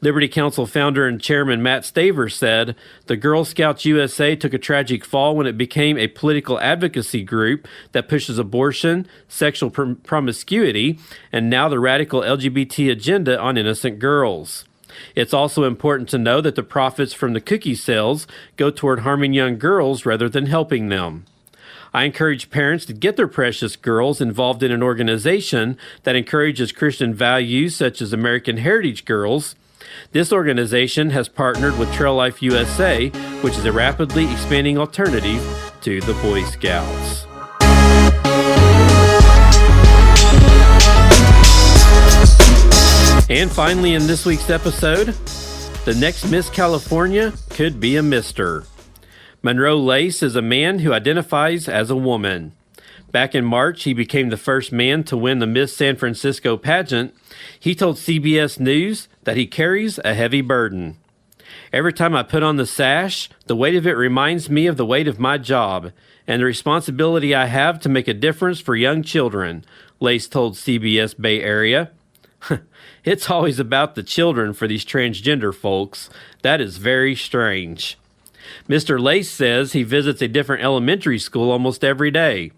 Liberty Council founder and chairman Matt Staver said, "The Girl Scouts USA took a tragic fall when it became a political advocacy group that pushes abortion, sexual promiscuity, and now the radical LGBT agenda on innocent girls. It's also important to know that the profits from the cookie sales go toward harming young girls rather than helping them. I encourage parents to get their precious girls involved in an organization that encourages Christian values such as American Heritage Girls. This organization has partnered with Trail Life USA, which is a rapidly expanding alternative to the Boy Scouts." And finally, in this week's episode, the next Miss California could be a mister. Monroe Lace is a man who identifies as a woman. Back in March, he became the first man to win the Miss San Francisco pageant. He told CBS News that he carries a heavy burden. "Every time I put on the sash, the weight of it reminds me of the weight of my job and the responsibility I have to make a difference for young children," Lace told CBS Bay Area. "It's always about the children for these transgender folks. That is very strange." Mr. Lace says he visits a different elementary school almost every day.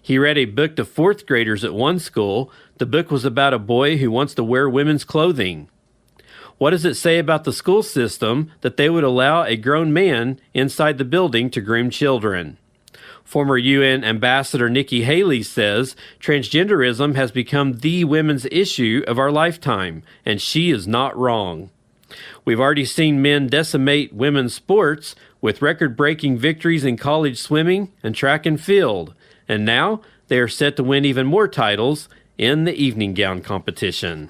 He read a book to fourth graders at one school. The book was about a boy who wants to wear women's clothing. What does it say about the school system that they would allow a grown man inside the building to groom children? Former UN Ambassador Nikki Haley says transgenderism has become the women's issue of our lifetime, and she is not wrong. We've already seen men decimate women's sports with record-breaking victories in college swimming and track and field, and now they are set to win even more titles in the evening gown competition.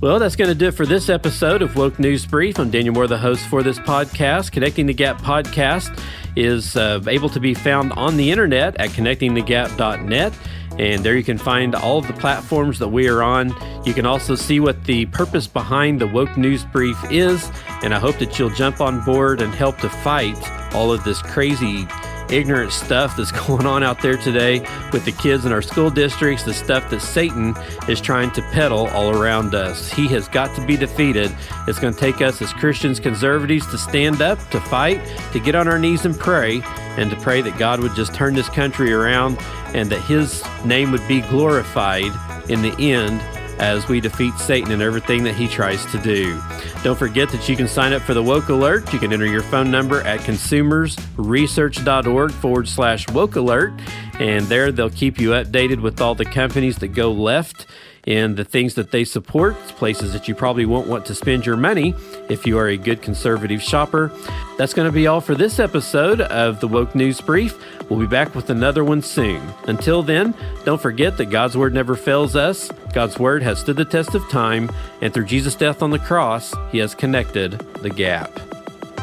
Well, that's going to do it for this episode of Woke News Brief. I'm Daniel Moore, the host for this podcast. Connecting the Gap podcast is able to be found on the internet at connectingthegap.net. And there you can find all of the platforms that we are on. You can also see what the purpose behind the Woke News Brief is. And I hope that you'll jump on board and help to fight all of this crazy ignorant stuff that's going on out there today with the kids in our school districts, the stuff that Satan is trying to peddle all around us. He has got to be defeated. It's going to take us as Christians, conservatives, to stand up, to fight, to get on our knees and pray, and to pray that God would just turn this country around and that his name would be glorified in the end as we defeat Satan and everything that he tries to do. Don't forget that you can sign up for the Woke Alert. You can enter your phone number at consumersresearch.org/Woke Alert, and there they'll keep you updated with all the companies that go left and the things that they support, places that you probably won't want to spend your money if you are a good conservative shopper. That's going to be all for this episode of the Woke News Brief. We'll be back with another one soon. Until then, don't forget that God's Word never fails us. God's Word has stood the test of time, and through Jesus' death on the cross, He has connected the gap.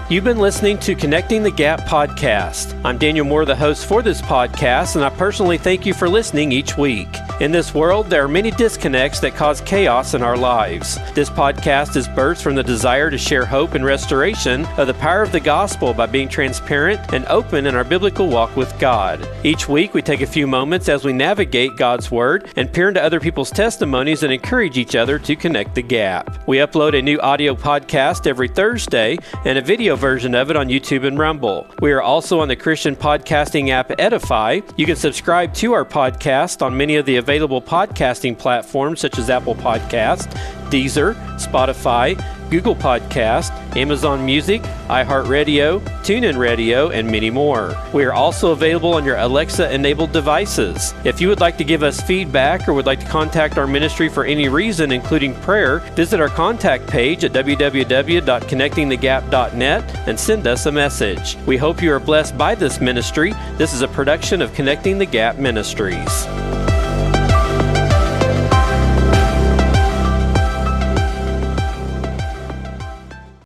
You've been listening to Connecting the Gap podcast. I'm Daniel Moore, the host for this podcast, and I personally thank you for listening each week. In this world, there are many disconnects that cause chaos in our lives. This podcast is birthed from the desire to share hope and restoration of the power of the gospel by being transparent and open in our biblical walk with God. Each week, we take a few moments as we navigate God's Word and peer into other people's testimonies and encourage each other to connect the gap. We upload a new audio podcast every Thursday and a video version of it on YouTube and Rumble. We are also on the Christian podcasting app Edify. You can subscribe to our podcast on many of the available podcasting platforms such as Apple Podcast, Deezer, Spotify, Google Podcast, Amazon Music, iHeartRadio, TuneIn Radio, and many more. We are also available on your Alexa-enabled devices. If you would like to give us feedback or would like to contact our ministry for any reason, including prayer, visit our contact page at www.connectingthegap.net and send us a message. We hope you are blessed by this ministry. This is a production of Connecting the Gap Ministries.